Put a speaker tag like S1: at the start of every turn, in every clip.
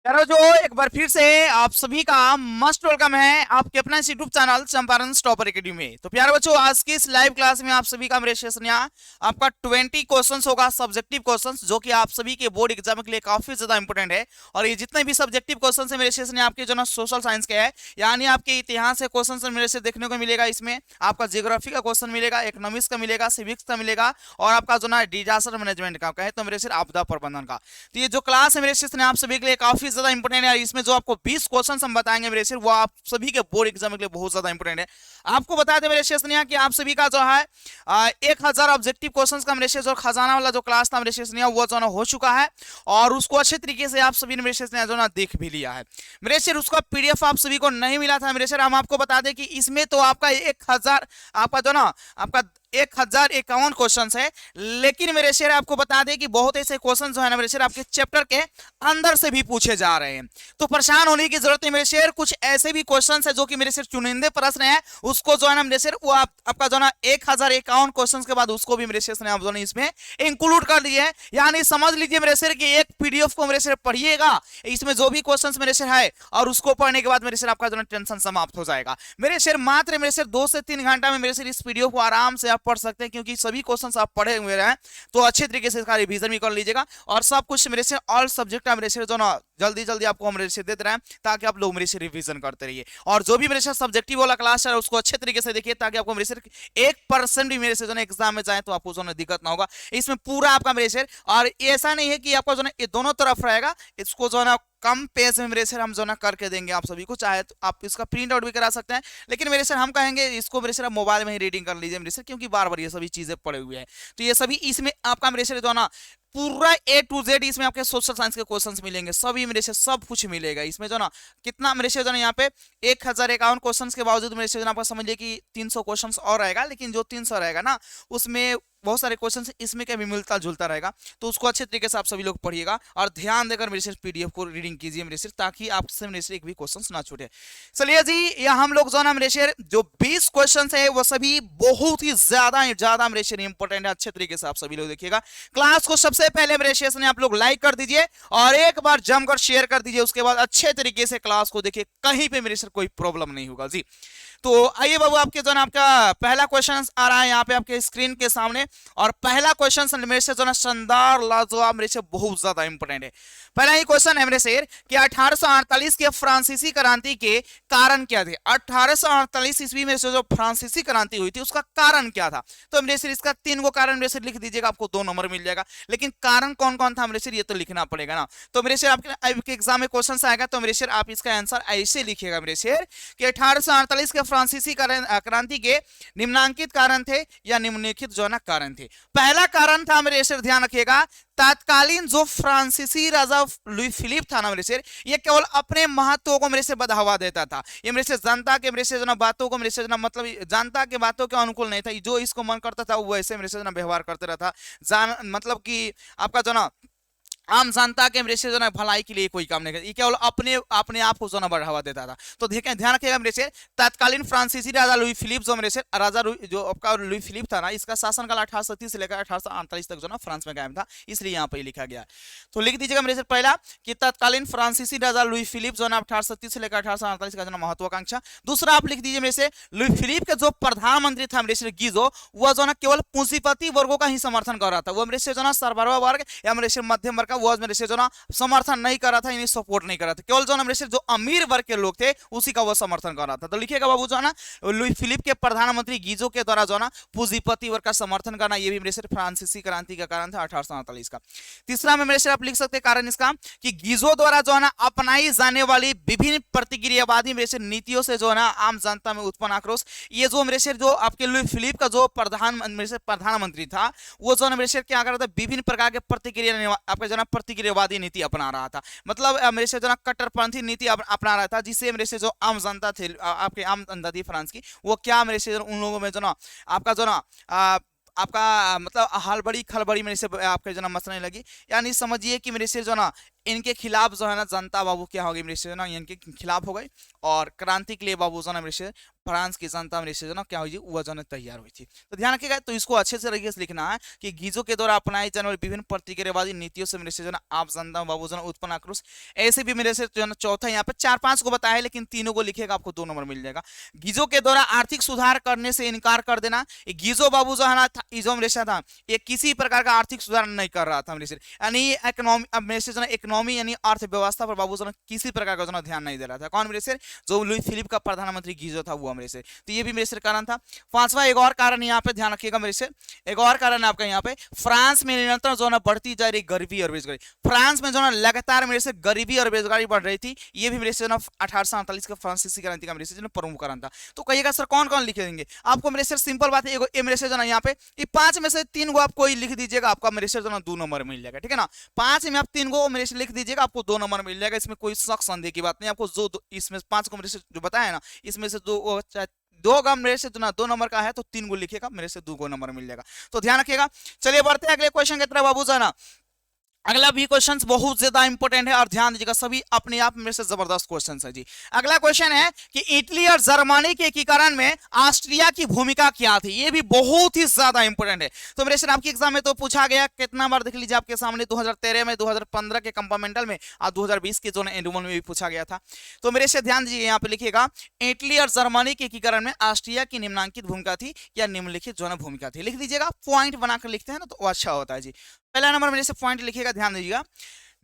S1: यारो जो एक बार फिर से आप सभी का मस्ट वेलकम है आपके अपना इस YouTube channel Champaran topper academy में। तो प्यारे बच्चों, आज की इस लाइव क्लास में आप सभी का मेरे सेशन यहाँ आपका 20 क्वेश्चंस होगा, सब्जेक्टिव क्वेश्चंस, जो कि आप सभी के बोर्ड एग्जाम के लिए काफी ज्यादा इंपॉर्टेंट है। और ये जितने भी सब्जेक्टिव क्वेश्चन है मेरे सेशन आपके जो ना सोशल साइंस के है, यानी आपके इतिहास के क्वेश्चन मेरे से देखने को मिलेगा। इसमें आपका जियोग्राफी का क्वेश्चन मिलेगा, इकोनॉमिक्स का मिलेगा, सिविक्स का मिलेगा, और आपका जो ना डिजास्टर मैनेजमेंट का कहे तो मेरे से आपदा प्रबंधन का। तो ये जो क्लास है मेरे सेशन आप सभी के लिए काफी ज्यादा इंपॉर्टेंट है। इसमें जो आपको 20 क्वेश्चन हम बताएंगे मेरे से, वो आप सभी के बोर्ड एग्जाम के लिए बहुत ज्यादा इंपॉर्टेंट है। आपको बता दें मेरे सेशन यहाँ कि आप सभी का जो है 1000 ऑब्जेक्टिव क्वेश्चन का मेरे से जो खजाना वाला जो क्लास था मेरे सेशन यहाँ, वो जो ना हो चुका है, और उसको अच्छे तरीके से आप सभी ने मेरे सेशन जो ना देख भी लिया है। मेरे से उसका पीडीएफ आप सभी को नहीं मिला था मेरे से, हम आपको बता दें कि इसमें तो आपका 1000 आपका जो ना आपका 1051 क्वेश्चन है। लेकिन मेरे शेर आपको बता दें कि बहुत ऐसे क्वेश्चन जो है ना मेरे शेर आपके चैप्टर के अंदर से भी पूछे जा रहे हैं, तो परेशान होने की जरूरत नहीं मेरे शेर। कुछ ऐसे भी क्वेश्चन है जो कि मेरे शेर चुनिंदे प्रश्न है, उसको जो है ना मेरे शेर वो आपका जो ना 1051 क्वेश्चन के बाद उसको भी मेरे शेर ने आप जो इसमें इंक्लूड कर दिए हैं। यानी समझ लीजिए मेरे शेर कि एक पीडीएफ को मेरे शेर पढ़िएगा, इसमें जो भी क्वेश्चन मेरे शेर है, और उसको पढ़ने के बाद मेरे शेर आपका जो ना टेंशन समाप्त हो जाएगा। मेरे शेर मात्र मेरे शेर 2 से 3 घंटा में मेरे शेर इस पीडीएफ को आराम से आप पढ़ सकते हैं, क्योंकि सभी क्वेश्चंस आप पढ़े हुए हैं, तो अच्छे तरीके से इसका रिवीजन भी कर लीजिएगा। और सब कुछ मेरे से ऑल सब्जेक्ट मेरे से जो ना जल्दी जल्दी आपको हम मेरे से देते रहे, ताकि आप लोग मेरे से रिवीजन करते रहिए। और जो भी मेरे से सब्जेक्टिव वाला क्लास है उसको अच्छे तरीके से देखिए, ताकि आपको मेरे से 1% भी मेरे से जो ना एग्जाम में जाए तो आपको जो ना दिक्कत ना होगा। इसमें पूरा आपका मेरे से, और ऐसा नहीं है कि आपको जो ना ये दोनों तरफ रहेगा, इसको जो ना कम पेज में मेरे सर हम जो ना करके देंगे आप सभी को। चाहे तो आप इसका प्रिंट आउट भी करा सकते हैं, लेकिन मेरे सर हम कहेंगे इसको मेरे सर मोबाइल में ही रीडिंग कर लीजिए मेरे सर, क्योंकि बार बार ये सभी चीजें पड़े हुए हैं। तो ये सभी इसमें आपका मेरे सर जो ना पूरा A to Z इसमें आपके सोशल साइंस के क्वेश्चंस मिलेंगे, सभी मेरे से सब कुछ मिलेगा इसमें जो ना। कितना मेरे से जो ना यहाँ पे 1051 क्वेश्चंस के बावजूद मेरे से जो ना आपका समझ लिया कि 300 क्वेश्चंस और रहेगा, लेकिन जो 300 रहेगा ना उसमें बहुत सारे क्वेश्चन इसमें क्या भी मिलता जुलता रहेगा, तो उसको अच्छे तरीके से आप सभी लोग पढ़िएगा और ध्यान देकर मेरे से पीडीएफ को रीडिंग कीजिए मेरे से, ताकि आपसे मेरे से एक भी क्वेश्चन ना छूटे। चलिए जी, या हम लोग जो ना मेरे शेर जो 20 क्वेश्चन है वो सभी बहुत ही ज्यादा मेरे शेर इंपॉर्टेंट है। अच्छे तरीके से आप सभी लोग देखिएगा क्लास को। सबसे पहले मेरे शेर ने आप लोग लाइक कर दीजिए और एक बार जमकर शेयर कर दीजिए, उसके बाद अच्छे तरीके से क्लास को देखिए, कहीं पे मेरे से कोई प्रॉब्लम नहीं होगा जी। तो आइए बाबू, आपके जो ना आपका पहला क्वेश्चन आ रहा है यहाँ पे आपके स्क्रीन के सामने, और पहला क्वेश्चन मेरे से जो ना शानदार लाजवाब मेरे से बहुत ज्यादा इंपॉर्टेंट है। पहला ही क्वेश्चन है मेरे से कि 1848 के फ्रांसीसी क्रांति के कारण क्या थे। 1848 ईस्वी में से जो फ्रांसीसी क्रांति हुई थी उसका कारण क्या था। तो मेरे से इसका 3 गो कारण मेरे से लिख दीजिएगा, आपको 2 नंबर मिल जाएगा। लेकिन कारण कौन कौन था मेरे से ये तो लिखना पड़ेगा ना। तो मेरे से आपके एग्जाम में क्वेश्चन आएगा, तो मेरे से आप इसका आंसर ऐसे लिखिएगा मेरे से कि 1848 के फ्रांसीसी क्रांति के निम्नांकित कारण थे या निम्नलिखित जो ना कारण थे। पहला कारण था मेरे से, ध्यान रखिएगा, तत्कालीन जो फ्रांसीसी राजा लुई फिलिप था ना मेरे से, ये केवल अपने महत्व को मेरे से बढ़ावा देता था। ये मेरे से जनता के मेरे से जो ना बातों को मेरे से जो ना मतलब जनता के बातों के अनुकूल नहीं था। जो इसको मन करता था वो वैसे मेरे से जो ना व्यवहार करते रहता, जान मतलब कि आपका जो ना आम जनता के मेरे से जो ना भलाई के लिए कोई काम नहीं करता, ये केवल अपने अपने आप को जो ना बढ़ावा देता था। तो देखें, ध्यान रखिएगा मेरे से, तत्कालीन फ्रांसीसी राजा लुई फिलिप जो मेरे से राजा जो आपका लुई फिलिप था ना, इसका शासनकाल 1830 से लेकर 1848 तक जो ना फ्रांस में कायम था, इसलिए यहाँ पे लिखा गया। तो लिख दीजिएगा मेरे से पहला कि तत्कालीन फ्रांसीसी राजा लुई फिलिप जो ना 1830 से लेकर 1848 का जो ना महत्वाकांक्षा। दूसरा आप लिख दीजिए मेरे से, लुई फिलिप का जो प्रधानमंत्री था मेरे से गीजो, वह जो ना केवल पूंजीपति वर्गों का ही समर्थन कर रहा था। वो मेरे से जो ना सरबराह वर्ग या मेरे से मध्यम वर्ग वो मेरे से जो ना समर्थन नहीं कर रहा था, इन्हें सपोर्ट नहीं कर रहा था। केवल जो ना मेरे से जो अमीर वर्ग के लोग थे उसी का वो समर्थन कर रहा था। तो लिखिएगा बाबू जो ना लुई फिलिप के प्रधानमंत्री गीजो के द्वारा जो ना पूंजीपति वर्ग का समर्थन करना, ये भी मेरे से फ्रांसीसी क्रांति का कारण था 1848 का। तीसरा में मेरे से आप लिख सकते हैं कारण इसका कि गीजो द्वारा जो है ना अपनाई जाने वाली विभिन्न प्रतिक्रियावादी मेरे से नीतियों से जो है ना आम जनता में उत्पन्न आक्रोश। ये जो मेरे से जो आपके लुई फिलिप का जो मेरे से प्रधानमंत्री था, वो जो मेरे से क्या कर रहा था, विभिन्न प्रकार के प्रतिक्रिया आपका जो ना प्रतिक्रियावादी नीति अपना रहा था। मतलब मेरे से जो ना कट्टरपंथी नीति अपना रहा था, जिससे मेरे से जो आम जनता थे, आपके आम जनता थी फ्रांस की, वो क्या मेरे से उन लोगों में जो ना आपका जो ना आपका मतलब हड़बड़ी खलबड़ी मेरे से आपके जो ना मचने लगी। यानी समझिए कि मेरे से जो ना इनके खिलाफ जो है ना जनता बाबू क्या हो गई मेरे से ना, इनके खिलाफ हो गई, और क्रांति के लिए बाबू जो है मेरे से फ्रांस की जनता मेरे से ना क्या हुई, वह जो है तैयार हुई थी। तो ध्यान रखिएगा, तो इसको अच्छे से तरीके से लिखना है कि गीजो के द्वारा अपनाई जाने वाली विभिन्न प्रतिक्रियावादी नीतियों से मेरे से जो ना आप जनता बाबू जो उत्पन्न आक्रोश, ऐसे भी मेरे से जो है चौथा यहाँ पे 4-5 को बताया है, लेकिन तीनों को लिखेगा आपको 2 नंबर मिल जाएगा। गीजो के द्वारा आर्थिक सुधार करने से इनकार कर देना, गीजो बाबू जो है ना इजो मेरे से था, ये किसी प्रकार का आर्थिक सुधार नहीं कर रहा था मेरे से, यानी इकोनॉमी, अब मेरे से जो इकोनॉमी यानी अर्थव्यवस्था पर बाबू जो किसी प्रकार का जो ध्यान नहीं दे रहा था। कौन मेरे से, जो लुई फिलिप का प्रधानमंत्री गीजो था वो मेरे से, तो ये भी मेरे से कारण था। पांचवा एक और कारण यहाँ पे ध्यान रखिएगा मेरे से, एक और कारण आपका यहाँ पे, फ्रांस में निरंतर जो है बढ़ती जा रही गरीबी और बेरोजगारी, फ्रांस में जो है लगातार मेरे से गरीबी और बेरोजगारी बढ़ रही थी, ये भी मेरे से 1848 का फ्रांसीसी क्रांति का मेरे से प्रमुख कारण था। तो कहिएगा सर कौन कौन लिखे देंगे आपको, मेरे से सिंपल बात है, ये मेरे से जो ना यहाँ पे ये 5 में से 3 को आप कोई लिख दीजिएगा, आपका मेरे से जो ना 2 नंबर मिल जाएगा, ठीक है ना। 5 में आप 3 को मेरे से लिख दीजिएगा, आपको 2 नंबर मिल जाएगा, इसमें कोई शक संदेह की बात नहीं। आपको जो इसमें 5 को मेरे से जो बताया ना, इसमें से 2 का मेरे से ना 2 नंबर का है, तो 3 को लिखेगा, मेरे से 2 को नंबर मिल जाएगा। तो ध्यान रखिएगा। चलिए बढ़ते हैं अगले क्वेश्चन की तरफ बाबू जाना। अगला भी क्वेश्चन बहुत ज्यादा इंपॉर्टेंट है और ध्यान दीजिएगा, सभी अपने आप में से जबरदस्त क्वेश्चन है जी। अगला क्वेश्चन है कि इटली और जर्मनी के एकीकरण में ऑस्ट्रिया की भूमिका क्या थी, ये भी बहुत ही ज्यादा इंपॉर्टेंट है। तो मेरे से आपके एग्जाम में तो पूछा गया, कितना बार देख लीजिए आपके सामने, 2013 में, 2015 के कंपार्टमेंटल में और 2020 के जो एनुअल में भी पूछा गया था। तो मेरे से ध्यान दीजिए, यहाँ पे लिखिएगा इटली और जर्मनी के एकीकरण में ऑस्ट्रिया की निम्नांकित भूमिका थी या निम्नलिखित जो है भूमिका थी, लिख दीजिएगा। पॉइंट बनाकर लिखते हैं ना तो अच्छा होता है जी। पहला नंबर मेरे से पॉइंट लिखिएगा, ध्यान दीजिएगा,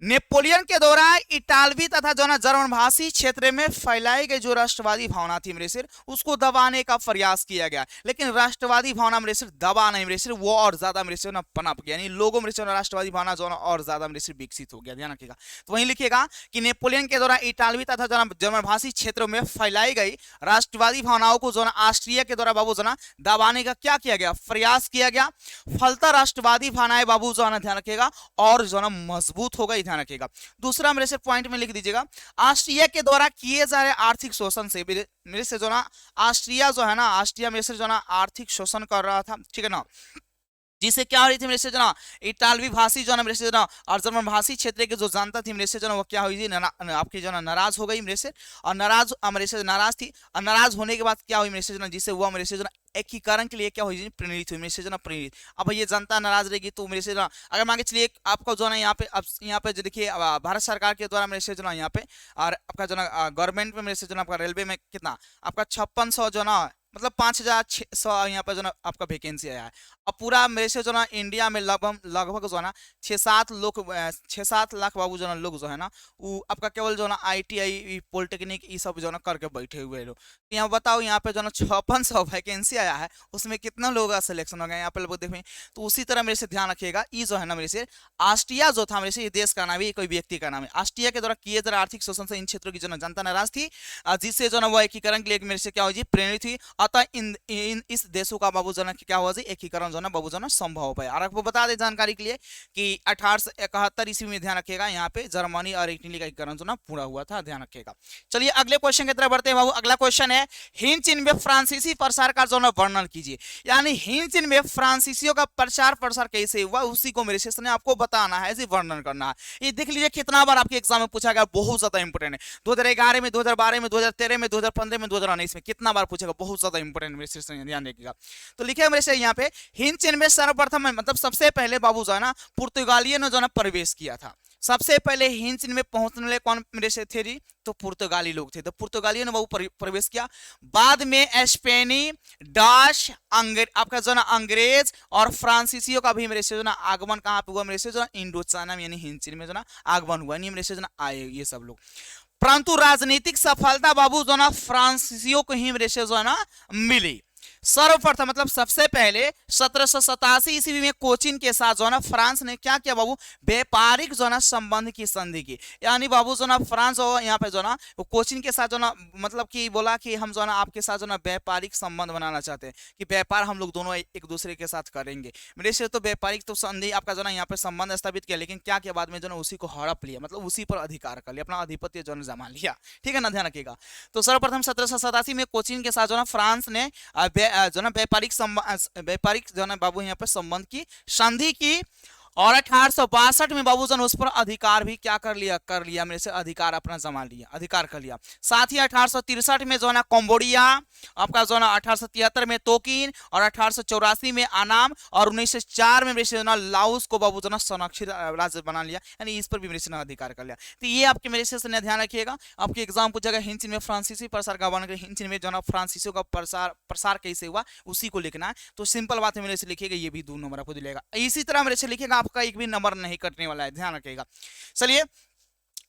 S1: नेपोलियन के द्वारा इटालवी तथा जो ना जर्मन भाषी क्षेत्र में फैलाई गई जो राष्ट्रवादी भावना थी मेरे सिर, उसको दबाने का प्रयास किया गया, लेकिन राष्ट्रवादी भावना मेरे सिर दबा नहीं, मेरे सिर वो और ज्यादा मेरे सिर ना पनप गया, यानी लोगों मेरे सिर राष्ट्रवादी भावना जो ना और ज्यादा मेरे सिर विकसित हो गया। ध्यान रखिएगा, तो वहीं लिखिएगा कि नेपोलियन के द्वारा इटालवी तथा जो ना जर्मन भाषी क्षेत्रों में फैलाई गई राष्ट्रवादी भावनाओं को जो ना ऑस्ट्रिया के द्वारा बाबू जो ना दबाने का क्या किया गया, प्रयास किया गया। फलता राष्ट्रवादी भावनाएं बाबू जो ना ध्यान रखिएगा और जो ना मजबूत हो गई, ध्यान रखिएगा। दूसरा मेरे से पॉइंट में लिख दीजिएगा, ऑस्ट्रिया के द्वारा किए जा रहे आर्थिक शोषण से मेरे से जो ना ऑस्ट्रिया जो है ना, ऑस्ट्रिया मेरे से जो ना आर्थिक शोषण कर रहा था, ठीक है ना, जिससे क्या हो रही थी मेरे से जो ना इटालवी भाषी जो ना मेरे से जो ना और जर्मन भाषी क्षेत्र के जो जनता थी मेरे से जो ना वो क्या हुई थी, आपकी जो ना नाराज हो गई मेरे से, और नाराज मेरे से नाराज थी, और नाराज होने के बाद क्या हुई मेरे से जो ना, जिससे हुआ मेरे से जो ना एकीकरण के लिए क्या हुई, प्रेरित हुई मेरे से जो ना प्रेरित। अब ये जनता नाराज रहेगी तो मेरे से जो ना, अगर मान के चलिए आपको जो ना यहाँ पे, अब यहाँ पे जो देखिए भारत सरकार के द्वारा मेरे से जो ना यहाँ पे, और आपका जो ना गवर्नमेंट में मेरे से जो ना आपका रेलवे में कितना आपका 5600 जो ना मतलब 5600 यहाँ पे जो ना आपका वैकेंसी आया है। अब पूरा मेरे से जो ना इंडिया में लगभग जो है ना 6-7 लाख बाबू जो ना लोग जो है ना वो आपका केवल जो ना ITI पॉलिटेक्निक ये सब जो ना करके बैठे हुए लोग। यहाँ बताओ, यहाँ पे जो ना 5600 वैकेंसी आया है, उसमें कितना लोगों का सिलेक्शन हो गया यहाँ पे लोग देखें। तो उसी तरह मेरे से ध्यान रखिएगा, ये जो है ना मेरे से ऑस्ट्रिया जो था मेरे से, ये देश का नाम है, कोई व्यक्ति का नाम है। ऑस्ट्रिया के द्वारा किए जा रहे आर्थिक शोषण से इन क्षेत्रों की जो ना जनता नाराज थी, जिससे जो ना वो एकीकरण के लिए मेरे से क्या हो जी प्रेरित हुई। अतः इन इस देशों का बाबू जो ना क्या हुआ जी एकीकरण जो ना बाबू जो ना संभव हो पाया। और आपको बता दें जानकारी के लिए कि 1871 ईस्वी में ध्यान रखिएगा यहाँ पे जर्मनी और इटली का एकीकरण जो ना पूरा हुआ था, ध्यान रखिएगा। चलिए अगले क्वेश्चन की तरफ बढ़ते हैं बाबू। अगला क्वेश्चन है, हिंद चीन में फ्रांसीसी प्रसार का जो ना वर्णन कीजिए, यानी हिंद चीन में फ्रांसीसियों का प्रचार प्रसार कैसे हुआ उसी को मेरे से आपको बताना है, वर्णन करना है। ये देख लीजिए कितना बार आपके एग्जाम में पूछा गया, बहुत ज्यादा इंपोर्टेंट है। 2011 में, 2012 में, 2013 में, 2015 में, 2019 में कितना बार पूछेगा, बहुत ज्यादा इंपोर्टेंट मेरे से ध्यान रखिएगा। तो लिखे मेरे से यहाँ पे, हिंद चीन में सर्वप्रथम मतलब सबसे पहले बाबू जो है ना पुर्तगालियों ने जो ना प्रवेश किया था। सबसे पहले हिंद चीन में पहुंचने वाले कौन मेरे से थे जी, तो पुर्तगाली लोग थे। तो पुर्तगालियों ने बाबू प्रवेश किया। बाद में स्पेनी, डच, आपका जो ना अंग्रेज और फ्रांसीसियों का भी मेरे से जो ना आगमन कहाँ पे हुआ, मेरे से जो ना इंडो चाइना में यानी हिंद चीन में जो ना आगमन हुआ, नहीं मेरे से जो ना आए ये सब लोग। परंतु राजनीतिक सफलता बाबू जो ना फ्रांसीसियों को ही मेरे से जो है ना मिली। सर्वप्रथम मतलब सबसे पहले 1787 ईस्वी में कोचिन के साथ जो है ना फ्रांस ने क्या किया बाबू, व्यापारिक जो है ना संबंध की संधि की। यानी बाबू जो ना फ्रांस और यहाँ पे जो ना कोचिन के साथ जो ना मतलब कि बोला कि हम जो ना आपके साथ जो ना व्यापारिक संबंध बनाना चाहते हैं, कि व्यापार हम लोग दोनों एक दूसरे के साथ करेंगे। मेरे से तो व्यापारिक तो संधि आपका जो ना यहाँ पे संबंध स्थापित किया, लेकिन क्या किया बाद में जो ना उसी को हड़प लिया, मतलब उसी पर अधिकार कर लिया, अपना आधिपत्य जो ना जमा लिया, ठीक है ना, ध्यान रखिएगा। तो सर्वप्रथम 1787 में कोचिन के साथ जो ना फ्रांस ने जो ना व्यापारिक जो ना बाबू यहाँ पे संबंध की संधि की, और 1862 में बाबूजन उस पर अधिकार भी क्या कर लिया मेरे से, अधिकार अपना जमा लिया, अधिकार कर लिया। साथ ही 1863 में जो है ना कंबोडिया, आपका जो है ना 1873 में तोकिन और 1884 में अनाम और 1904 में मेरे से ना लाओस को बाबूजन संरक्षित राज्य बना लिया, यानी इस पर भी मेरे से ना अधिकार कर लिया। तो ये आपके मेरे से ध्यान रखिएगा, आपके एग्जाम पूछेगा हिंसिन में फ्रांसीसी प्रसार का वर्णन, हिंसिन में जो ना फ्रांसीसियों का प्रसार कैसे हुआ उसी को लिखना है। तो सिंपल बात है, मेरे से लिखिएगा, ये भी 2 नंबर आपको दिलेगा। इसी तरह मेरे से लिखिएगा, आपका एक भी नंबर नहीं कटने वाला है, ध्यान रखिएगा। चलिए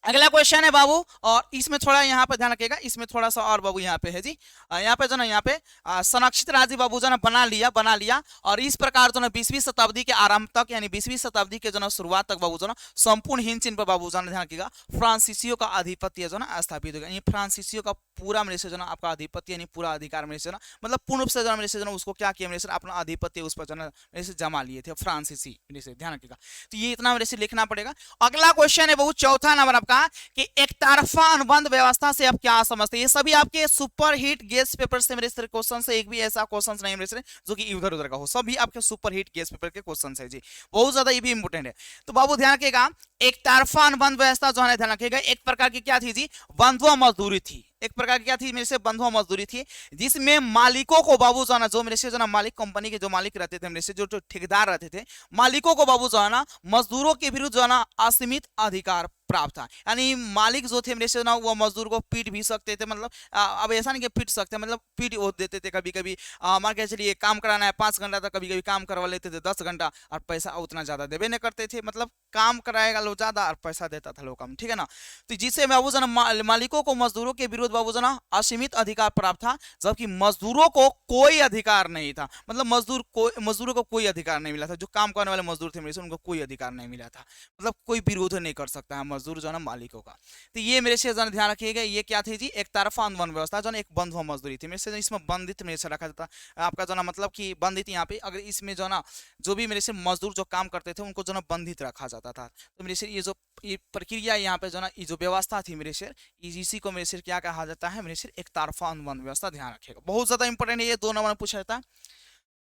S1: अगला क्वेश्चन है बाबू, और इसमें थोड़ा यहाँ पे ध्यान रखिएगा, इसमें थोड़ा सा और बाबू यहाँ पे है जी, यहाँ पे जो ना यहाँ पे संरक्षित राज्य बाबू जो ना बना लिया और इस प्रकार जो ना 20वीं शताब्दी के आरंभ तक, यानी 20वीं शताब्दी के जो ना शुरुआत तक बाबू जो ना संपूर्ण हिंद चीन पर बाबू जो ना ध्यान रखिएगा फ्रांसीसियों का आधिपत्य जो ना स्थापित होगा, यानी फ्रांसीसियों का पूरा मेरे से जो ना आपका आधिपत्य, यानी पूरा अधिकार मेरे से ना, मतलब पूर्ण रूप से जो मेरे से जो ना उसको क्या किया मेरे से, अपना आधिपत्य उस पर जो ना मेरे से जमा लिए थे फ्रांसीसी मेरे से, ध्यान रखिएगा। तो ये इतना मेरे से लिखना पड़ेगा। अगला क्वेश्चन है बाबू चौथा नंबर आपका, कि एक तरफा अनुबंध व्यवस्था से आप क्या समझते हैं। ये सभी आपके सुपर हिट गेस्ट पेपर से मेरे से क्वेश्चन से, एक भी ऐसा क्वेश्चन नहीं मेरे से जो कि इधर उधर का हो, सभी आपके सुपर हिट गेस्ट पेपर के क्वेश्चन है जी, बहुत ज्यादा ये भी इंपोर्टेंट है। तो बाबू ध्यान रखिएगा, एक तरफा अनुबंध व्यवस्था जो है ध्यान रखिएगा, एक प्रकार की क्या थी जी, बंधुआ मजदूरी थी, एक प्रकार की क्या थी मेरे से, बंधुआ मजदूरी थी, जिसमें मालिकों को बाबू जो है ना, जो मेरे से जो ना मालिक, कंपनी के जो मालिक रहते थे मेरे से, जो ठेकेदार रहते थे, मालिकों को बाबू जो है ना मजदूरों के विरुद्ध जो है ना असीमित अधिकार प्राप्त था। यानी मालिक जो थे मेरे से ना, वो मजदूर को पीट भी सकते थे, मतलब अब ऐसा नहीं कि पीट सकते, मतलब पीट वो देते थे कभी कभी, मान के चलिए काम कराना है 5 घंटा, तो कभी कभी काम करवा लेते थे 10 घंटा, और पैसा उतना ज्यादा देवे नहीं करते थे, मतलब काम कराएगा लोग ज्यादा और पैसा देता था लोग कम, ठीक है ना। तो जिससे बाबू जना मालिकों को मजदूरों के विरुद्ध बाबू जना असीमित अधिकार प्राप्त था, जबकि मजदूरों को कोई अधिकार नहीं था, मतलब मजदूरों को कोई अधिकार नहीं मिला था, जो काम करने वाले मजदूर थे मेरे से, उनको कोई अधिकार नहीं मिला था, मतलब कोई विरोध नहीं कर सकता है मजदूर जो है मालिकों का। तो ये मेरे से ध्यान रखिएगा, ये क्या थी जी, एक तरफा अनुबंध व्यवस्था जो एक बंधुआ मजदूरी थी मेरे से, इसमें बंधित मेरे से रखा जाता आपका जो ना, मतलब कि बंधित यहाँ पे, अगर इसमें जो ना जो भी मेरे से मजदूर जो काम करते थे उनको जो ना बंधित रखा जाता था। तो मेरे से ये जो ये प्रक्रिया यहाँ पे जो ना, ये जो व्यवस्था थी मेरे से, इसी को मेरे से क्या कहा जाता है मेरे से, एक तरफा अनुबंध व्यवस्था, ध्यान रखिएगा, बहुत ज्यादा इंपॉर्टेंट है, ये 2 नंबर में पूछा जाता है।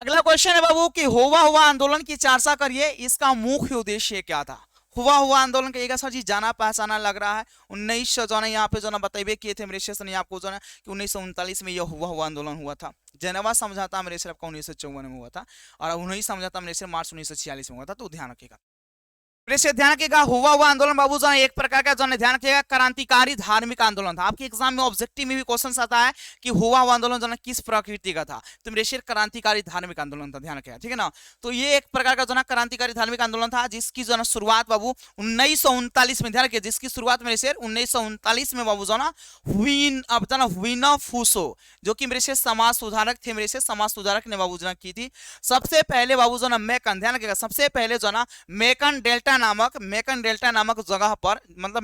S1: अगला क्वेश्चन है बाबू कि हुआ आंदोलन की चर्चा करिए, इसका मुख्य उद्देश्य क्या था। हुआ आंदोलन का सर जी जाना पहचाना लग रहा है, 1900 जो है यहाँ पे जो ना बताइए किए थे मेरे से आपको जो है कि 1939 में यह हुआ आंदोलन हुआ था। जेनेवा समझौता मेरे से आपका 1954 में हुआ था, और 19 समझौता मेरे से मार्च 1946 में हुआ था। तो ध्यान रखिएगा, से ध्यान रखिएगा, हुआ आंदोलन बाबू जो एक प्रकार का जो ध्यान रखिएगा क्रांतिकारी धार्मिक आंदोलन था। आपके एग्जाम में ऑब्जेक्टिव में भी क्वेश्चन आता है कि हुआ आंदोलन जो किस प्रकृति का था, तो मेरे से क्रांतिकारी धार्मिक आंदोलन था, ध्यान रखिएगा, ठीक है ना। तो ये एक प्रकार का जो ना क्रांतिकारी धार्मिक आंदोलन था, जिसकी जो ना शुरुआत बाबू 1939 में, ध्यान रखिए, जिसकी शुरुआत मेरे से 1939 में बाबू जो ना हुईना फूसो, जो कि मेरे से समाज सुधारक थे, मेरे से समाज सुधारक ने बाबू जो ना की थी। सबसे पहले बाबू जो ना मेकन, ध्यान रखिएगा, सबसे पहले जो ना मेकन डेल्टा नामक जगह पर, मतलब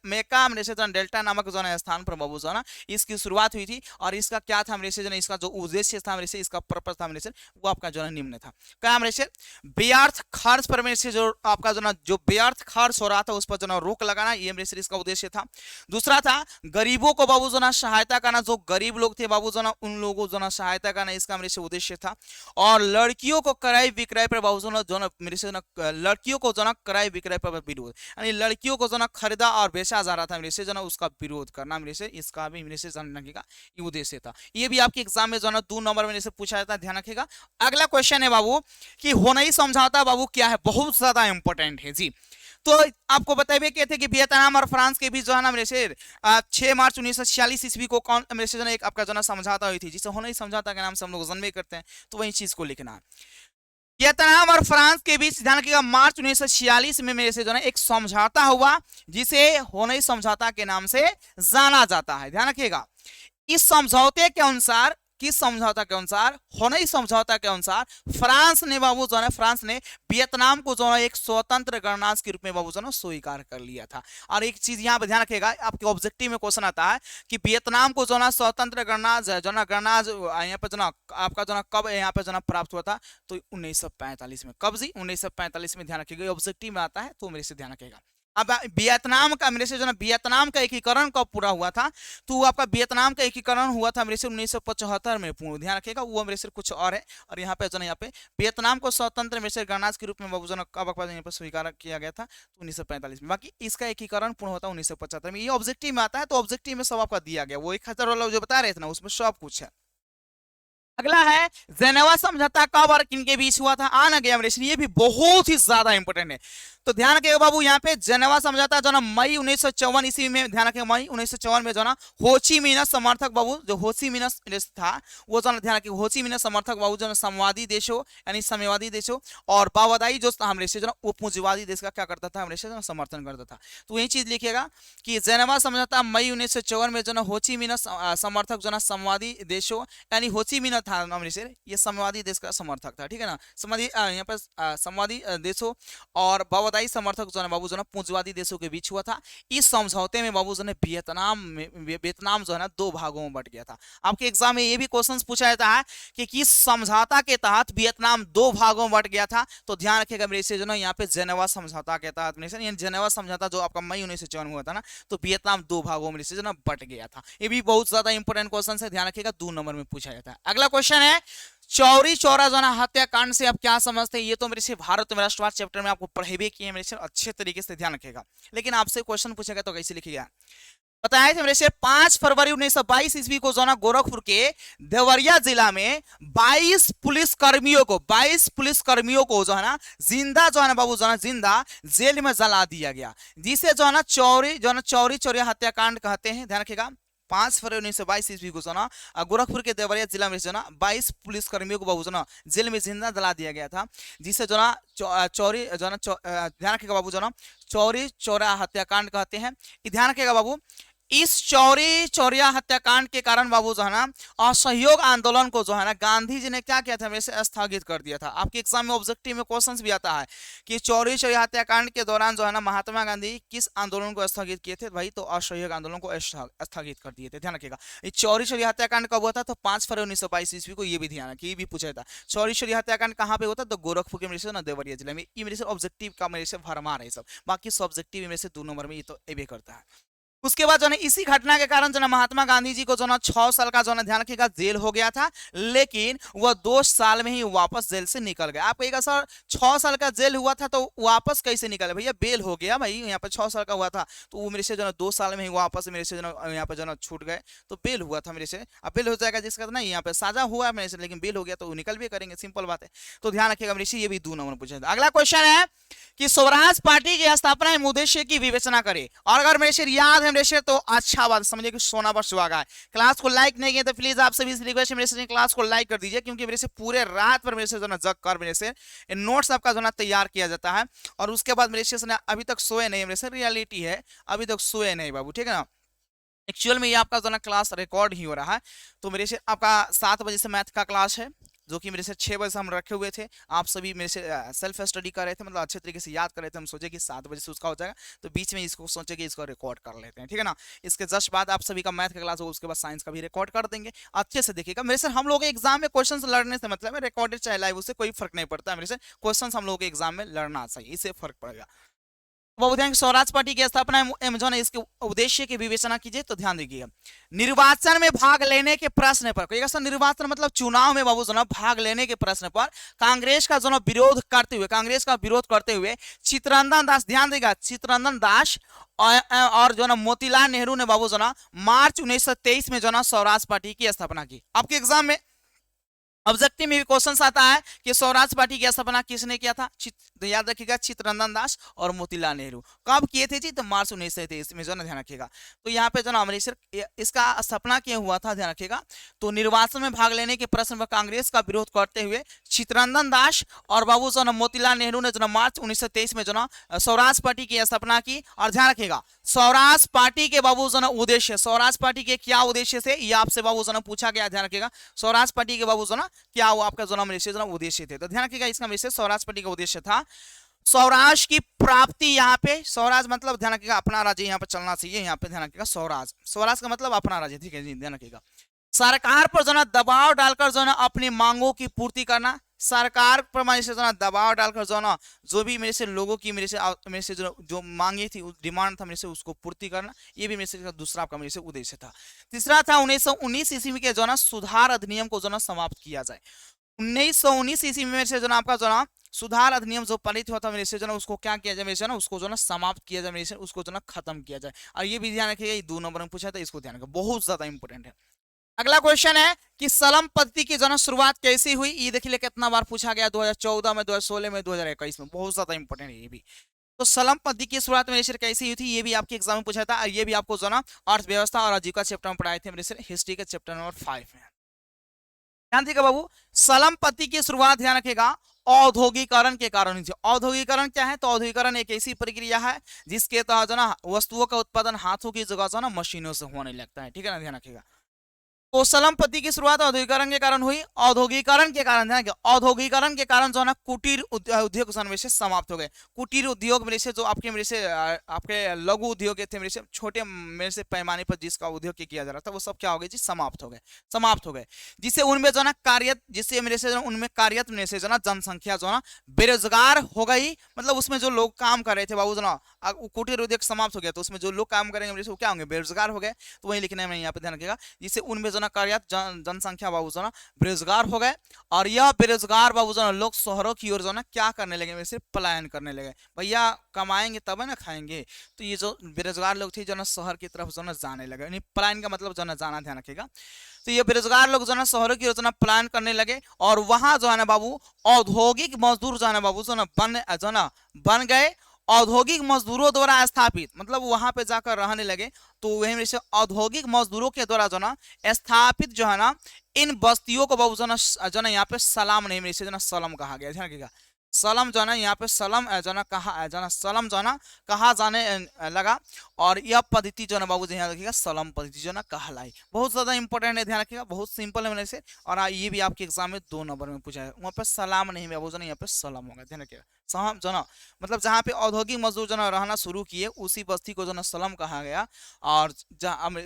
S1: मेका मेरे से डेल्टा नामक जो है स्थान पर बाबू जो ना इसकी शुरुआत हुई थी। और इसका क्या था मेरे से जो इसका जो उद्देश्य था मेरे से, इसका पर्पस था मेरे से, वो आपका जो है निम्न था। क्या मेरे से व्यर्थ खर्च पर मेरे से जो आपका जो ना जो व्यर्थ खर्च हो रहा था उस पर जो ना रोक लगाना, ये मेरे से इसका उद्देश्य था। दूसरा था गरीबों को बाबू जो ना सहायता करना, जो गरीब लोग थे बाबू जो ना उन लोगों जो ना सहायता करना, इसका मेरे से उद्देश्य था। और लड़कियों को क्रय विक्रय पर बाबू जो ना मेरे से लड़कियों को जो ना क्रय विक्रय पर विरोध, यानी लड़कियों को जो ना खरीदा और बेचा जा रहा था मेरे से जो ना उसका विरोध करना, मेरे से इसका भी मेरे से जानने का ये उद्देश्य था। ये भी आपके एग्जाम में जो ना 2 नंबर में से पूछा जाता है, ध्यान रखिएगा। अगला क्वेश्चन है बाबू कि होनई समझौता बाबू क्या है, बहुत ज्यादा इंपॉर्टेंट है जी। तो आपको बताइए कि थे कि वियतनाम और फ्रांस के बीच जो है ना मेरे से 6 मार्च 1946 ईस्वी को कौन मेरे से जो ना एक आपका जो ना समझौता हुई थी, जिसे होनई समझौता के नाम से हम लोग जन्मे करते हैं। तो वही चीज को लिखना है। वियतनाम और फ्रांस के बीच ध्यान रखिएगा मार्च 1946 में मेरे से जो है एक समझौता हुआ, जिसे होनई समझौता के नाम से जाना जाता है, ध्यान रखिएगा। इस समझौते के अनुसार, किस समझौता के अनुसार, होनई समझौता के अनुसार फ्रांस ने बाबू जो है फ्रांस ने वियतनाम को जो है एक स्वतंत्र गणराज्य के रूप में बाबू जो है स्वीकार कर लिया था। और एक चीज यहाँ पे ध्यान रखिएगा, आपके ऑब्जेक्टिव में क्वेश्चन आता है कि वियतनाम को जो ना स्वतंत्र गणराज्य जो ना गणराज्य यहाँ पे जो ना आपका जो ना कब यहाँ पे जो ना प्राप्त हुआ था, तो 1945 में। कब जी? 1945 में, ध्यान रखिएगा, ऑब्जेक्टिव में आता है, तो मेरे से ध्यान रखिएगा। अब वियतनाम का मेरे से जो ना वियतनाम का एकीकरण कब पूरा हुआ था, तो वो आपका वियतनाम का एकीकरण हुआ था मेरे से 1975 में पूर्ण, ध्यान रखिएगा वो मेरे से कुछ और है। और यहाँ पे जो ना यहाँ पे वियतनाम को स्वतंत्र मेरे से गणराज्य के रूप में बाबू जो ना कब यहाँ पर स्वीकार किया गया था, तो 1945 में। बाकी इसका एकीकरण पूर्ण होता है 1975 में। ये ऑब्जेक्टिव में आता है, तो ऑब्जेक्टिव में सब आपका दिया गया, वो 1000 वाला जो बता रहे थे ना उसमें सब कुछ है। अगला है जेनेवा समझौता कब और किनके बीच हुआ था, आना गया मेरे, ये भी बहुत ही ज्यादा इंपॉर्टेंट है। तो ध्यान रखिएगा बाबू, यहाँ पे जेनेवा समझौता जो ना मई 1954 ईस्वी में, ध्यान रखिएगा मई 1954 में जो ना होची मिन्ह समर्थक बाबू, जो होची मिन्ह था वो जो ध्यान रखिएगा होची मिन्ह समर्थक बाबू जो साम्यवादी देशों यानी साम्यवादी देशों और बावदाई जो हमरे से जो ना उपपूंजीवादी देश का क्या करता था, हमरे से जो समर्थन करता था। तो यही चीज लिखिएगा कि जेनेवा समझौता मई 1954 में जो ना होची मिन्ह समर्थक जो ना साम्यवादी देशों यानी होची मिन्ह था अमृतसर, ये साम्यवादी देश का समर्थक था, ठीक है ना, समाधि यहाँ पर साम्यवादी देशों और बावदाई समर्थक जो है बाबू जो है पूंजीवादी देशों के बीच हुआ था। इस समझौते में बाबू जो है वियतनाम जो है ना दो भागों में बट गया था। आपके एग्जाम में ये भी क्वेश्चन पूछा जाता है कि किस समझौता के तहत वियतनाम दो भागों में बट गया था, तो ध्यान रखिएगा मेरे से जो ना यहाँ पे जेनेवा समझौता के तहत मेरे से, जेनेवा समझौता जो आपका मई 1954 में हुआ था ना, तो वियतनाम दो भागों में से जो ना बट गया था। ये भी बहुत ज्यादा इंपॉर्टेंट क्वेश्चन है, ध्यान रखिएगा 2 नंबर में पूछा जाता है। अगला क्वेश्चन है चौरी चौरा जो ना हत्याकांड से आप क्या समझते हैं, ये तो मेरे से भारत में राष्ट्रवाद चैप्टर में आपको पढ़ेबे किए मेरे से, अच्छे तरीके से ध्यान रखेगा। लेकिन आपसे क्वेश्चन पूछेगा तो कैसे लिखिएगा, बताया थे मेरे से 5 फरवरी 1922 ईस्वी को जो ना गोरखपुर के देवरिया जिला में 22 पुलिसकर्मियों को जो है ना जिंदा जो है ना बाबू जो है जिंदा जेल में जला दिया गया, जिसे जो है ना चौरी चौरिया हत्याकांड कहते हैं। ध्यान रखिएगा 5 फरवरी 1922 ईस्वी को जो ना गोरखपुर के देवरिया जिला में जो ना 22 पुलिसकर्मियों को बाबू जो ना जेल में जिंदा जला दिया गया था, जिसे जो ना चौरी जो ना ध्यान रखिएगा बाबू जो ना चौरी चौरा हत्याकांड कहते हैं। ध्यान रखिएगा बाबू, इस चौरी चौरिया हत्याकांड के कारण बाबू जो है ना असहयोग आंदोलन को जो है ना गांधी जी ने क्या किया था, वैसे स्थगित कर दिया था। आपके एग्जाम में ऑब्जेक्टिव में क्वेश्चंस भी आता है कि चौरी चौरिया हत्याकांड के दौरान जो है ना महात्मा गांधी किस आंदोलन को स्थगित किए थे, भाई तो असहयोग आंदोलन को स्थगित कर दिए थे। ध्यान रखिएगा ये चौरी चौरिया हत्याकांड कब हुआ था, तो 5 फरवरी 1922 ईस्वी को, ये भी ध्यान रखिए, ये भी पूछा था चौरी चौरिया हत्याकांड कहाँ पे होता, तो गोरखपुर के मेरे से ना देवरिया जिले में। ये मेरे से ऑब्जेक्टिव का मेरे से भरमार है सब, बाकी ऑब्जेक्टिव मेरे से 2 नंबर में ये तो ये भी करता है। उसके बाद जो है इसी घटना के कारण जो ना महात्मा गांधी जी को जो ना 6 साल का जो ना ध्यान रखिएगा जेल हो गया था, लेकिन वह 2 साल में ही वापस जेल से निकल गए। आप कहिएगा सर 6 साल का जेल हुआ था तो वापस कैसे निकले, भैया बेल हो गया भाई, यहाँ पे 6 साल का हुआ था तो वो मेरे से जो ना 2 साल में ही वापस मेरे से जो ना यहाँ पे जो ना छूट गए, तो बेल हुआ था मेरे से। अब बेल हो जाएगा जिसका ना यहाँ पे साजा हुआ मेरे से, लेकिन बेल हो गया तो वो निकल भी करेंगे, सिंपल बात है। तो ध्यान रखिएगा मेरे से, ये भी 2 नंबर पूछा। अगला क्वेश्चन है कि स्वराज पार्टी की स्थापना एवं उद्देश्य की विवेचना करे, और अगर मेरे से याद है मेरे से तो अच्छा बात समझिए कि सोना पर सुहागा है। क्लास को लाइक नहीं किया तो प्लीज आप सभी से रिक्वेस्ट है मेरे से क्लास को लाइक कर दीजिए, क्योंकि मेरे से पूरे रात पर मेरे से जो ना जग कर मेरे से नोट्स आपका जो ना तैयार किया जाता है, और उसके बाद मेरे से अभी तक सोए नहीं, मेरे से रियलिटी है अभी तक सोए नहीं बाबू, ठीक है ना। एक्चुअल में ये आपका जो ना क्लास रिकॉर्ड ही हो रहा है, तो मेरे से आपका 7 बजे से मैथ का क्लास है, जो कि मेरे से 6 बजे से हम रखे हुए थे। आप सभी मेरे से सेल्फ स्टडी कर रहे थे, मतलब अच्छे तरीके से याद कर रहे थे। हम सोचे कि 7 बजे से उसका हो जाएगा, तो बीच में इसको सोचे कि इसको रिकॉर्ड कर लेते हैं, ठीक है ना। इसके जस्ट बाद आप सभी का मैथ का क्लास होगा, उसके बाद साइंस का भी रिकॉर्ड कर देंगे। अच्छे से देखिएगा मेरे से, हम लोग एग्जाम में क्वेश्चन लड़ने से मतलब है रिकॉर्डेड चाहे लाइव, उससे कोई फर्क नहीं पड़ता है। मेरे से क्वेश्चन हम लोग के एग्जाम में लड़ना चाहिए, इससे फर्क पड़ेगा। स्वराज पार्टी की स्थापना जो है इसके उद्देश्य की विवेचना कीजिए, तो ध्यान दीजिएगा निर्वाचन में भाग लेने के प्रश्न पर, निर्वाचन मतलब चुनाव में बाबू जो ना भाग लेने के प्रश्न पर कांग्रेस का जो ना विरोध करते हुए चित्तरंजन दास, ध्यान देगा चित्तरंजन दास और जो ना मोतीलाल नेहरू ने बाबू जो ना मार्च 1923 में जो ना स्वराज पार्टी की स्थापना की। आपके एग्जाम में ऑब्जेक्टिव में भी क्वेश्चन आता है कि स्वराज पार्टी की स्थापना किसने किया था, तो याद रखिएगा चित्तरंजन दास और मोतीलाल नेहरू। कब किए थे जी, तो मार्च 1923 में, जो ना ध्यान रखिएगा। तो यहाँ पे जो ना अमृतसर इसका स्थापना किया हुआ था, ध्यान रखिएगा। तो निर्वाचन में भाग लेने के प्रश्न पर कांग्रेस का विरोध करते हुए चित्तरंजन दास और बाबू जो ना मोतीलाल नेहरू ने जो ना मार्च 1923 में जो ना स्वराज पार्टी की स्थापना की। और ध्यान रखिएगा स्वराज पार्टी के बाबू जो ना उद्देश्य, स्वराज पार्टी के क्या उद्देश्य थे ये आपसे बाबू जो ना पूछा गया, ध्यान रखिएगा। स्वराज पार्टी के बाबू जो ना क्या वो आपका जो ना उद्देश्य थे, तो ध्यान रखिएगा इसका विषय स्वराज पार्टी का उद्देश्य था स्वराज की प्राप्ति। यहाँ पे स्वराज मतलब ध्यान रखिएगा अपना राज्य यहाँ पे चलना चाहिए, यहाँ पे ध्यान रखिएगा स्वराज, स्वराज का मतलब अपना राज्य, ठीक है जी, ध्यान रखिएगा। सरकार पर जो है दबाव डालकर जो है अपनी मांगों की पूर्ति करना, सरकार पर मेरे से जो है दबाव डालकर जो है ना जो भी मेरे से लोगों की मेरे से जो मांगे थी, डिमांड था मेरे से, उसको पूर्ति करना, ये भी मेरे से दूसरा आपका मेरे से उद्देश्य था। तीसरा था 1919 ईस्वी के जो है ना सुधार अधिनियम को जो है समाप्त किया जाए। 1919 ईस्वी में से जो ना आपका जो ना सुधार अधिनियम जो पारित हुआ था मेरे से जो ना उसको क्या किया जाए मेरे से ना उसको जो ना समाप्त किया जाए मेरे से, उसको जो ना खत्म किया जाए। और ये भी ध्यान रखिएगा, ये 2 नंबर में पूछा था, इसको ध्यान रखिएगा, बहुत ज्यादा इंपॉर्टेंट है। अगला क्वेश्चन है कि सलम पद्धति की जो ना शुरुआत कैसी हुई, ये देखिए कितना बार पूछा गया, 2014 में, 2016 में, 2021 में, बहुत ज्यादा इंपॉर्टेंट है ये भी। तो सलम पद्धति की शुरुआत मेरे से कैसी हुई थी, ये भी आपके एग्जाम में पूछा था, और ये भी आपको जो ना अर्थव्यवस्था और आजीविका चैप्टर में पढ़ाए थे मेरे से, हिस्ट्री के चैप्टर नंबर 5 में। ध्यान देगा बाबू, सलम पद्धति की शुरुआत ध्यान रखेगा औद्योगिकरण के कारण हुई थी। औद्योगिकरण क्या है, तो औद्योगिकरण एक ऐसी प्रक्रिया है जिसके तहत जो ना वस्तुओं का उत्पादन हाथों की जगह जो ना मशीनों से होने लगता है, ठीक है ना, ध्यान रखेगा। तो सलम पद्धति की शुरुआत औद्योगिकरण के कारण हुई। औद्योगिकरण के कारण ध्यान रखिए, औद्योगिकरण के कारण जो है ना कुटीर उद्योग मेरे से समाप्त हो गए। कुटीर उद्योग मेरे से जो आपके मेरे से आपके लघु उद्योग थे मेरे से, छोटे मेरे से पैमाने पर जिसका उद्योग किया जा रहा था, वो सब क्या हो गए जी, समाप्त हो गए, समाप्त हो गए। जिससे उनमें जो ना कार्यरत, जिससे मेरे से उनमें कार्यरत मेरे से जो ना जनसंख्या जो ना बेरोजगार हो गई, मतलब उसमें जो लोग काम कर रहे थे बाबू जो ना, कुटीर उद्योग समाप्त हो गया तो उसमें जो लोग काम करेंगे मेरे से वो क्या होंगे, बेरोजगार हो गए। तो वही लिखने में यहाँ पे ध्यान रखिएगा, जिससे उनमें जो ना कार्यरत जनसंख्या बाबू जो ना बेरोजगार हो गए, और यह बेरोजगार बाबू जो ना लोग शहरों की ओर जो ना क्या करने लगे मेरे से, पलायन करने लगे। भैया कमाएंगे तब है ना खाएंगे, तो ये जो बेरोजगार लोग थे जो ना शहर की तरफ जो ना जाने लगे, यानी पलायन का मतलब जो ना जाना, ध्यान रखिएगा। तो ये बेरोजगार लोग जो ना शहरों की योजना प्लान करने लगे, और वहां जो है ना बाबू औद्योगिक मजदूर जो है ना बाबू जो ना बन गए, औद्योगिक मजदूरों द्वारा स्थापित, मतलब वहां पे जाकर रहने लगे। तो वही से औद्योगिक मजदूरों के द्वारा जो ना स्थापित जो है ना इन बस्तियों को बाबू जो ना यहाँ पे सलाम नहीं मेरे से जो ना सलम कहा गया, ध्यान रखिएगा। सलम जो है ना यहाँ पे सलम जो ना कहा जो ना सलम जो है ना कहा जाने लगा, और यह पद्धति जो है ना बाबू ध्यान रखिएगा सलम पद्धति जो ना कहलाई। बहुत ज्यादा इंपॉर्टेंट है, ध्यान रखिएगा, बहुत सिंपल है मेरे से, और ये भी आपके एग्जाम में 2 नंबर में पूछा है। वहाँ पे सलाम नहीं बाबू जो ना यहाँ पे सलम होगा, ध्यान रखिएगा। सलम जो ना मतलब जहाँ पे औद्योगिक मजदूर जो ना रहना शुरू किए उसी बस्ती को जो ना सलम कहा गया, और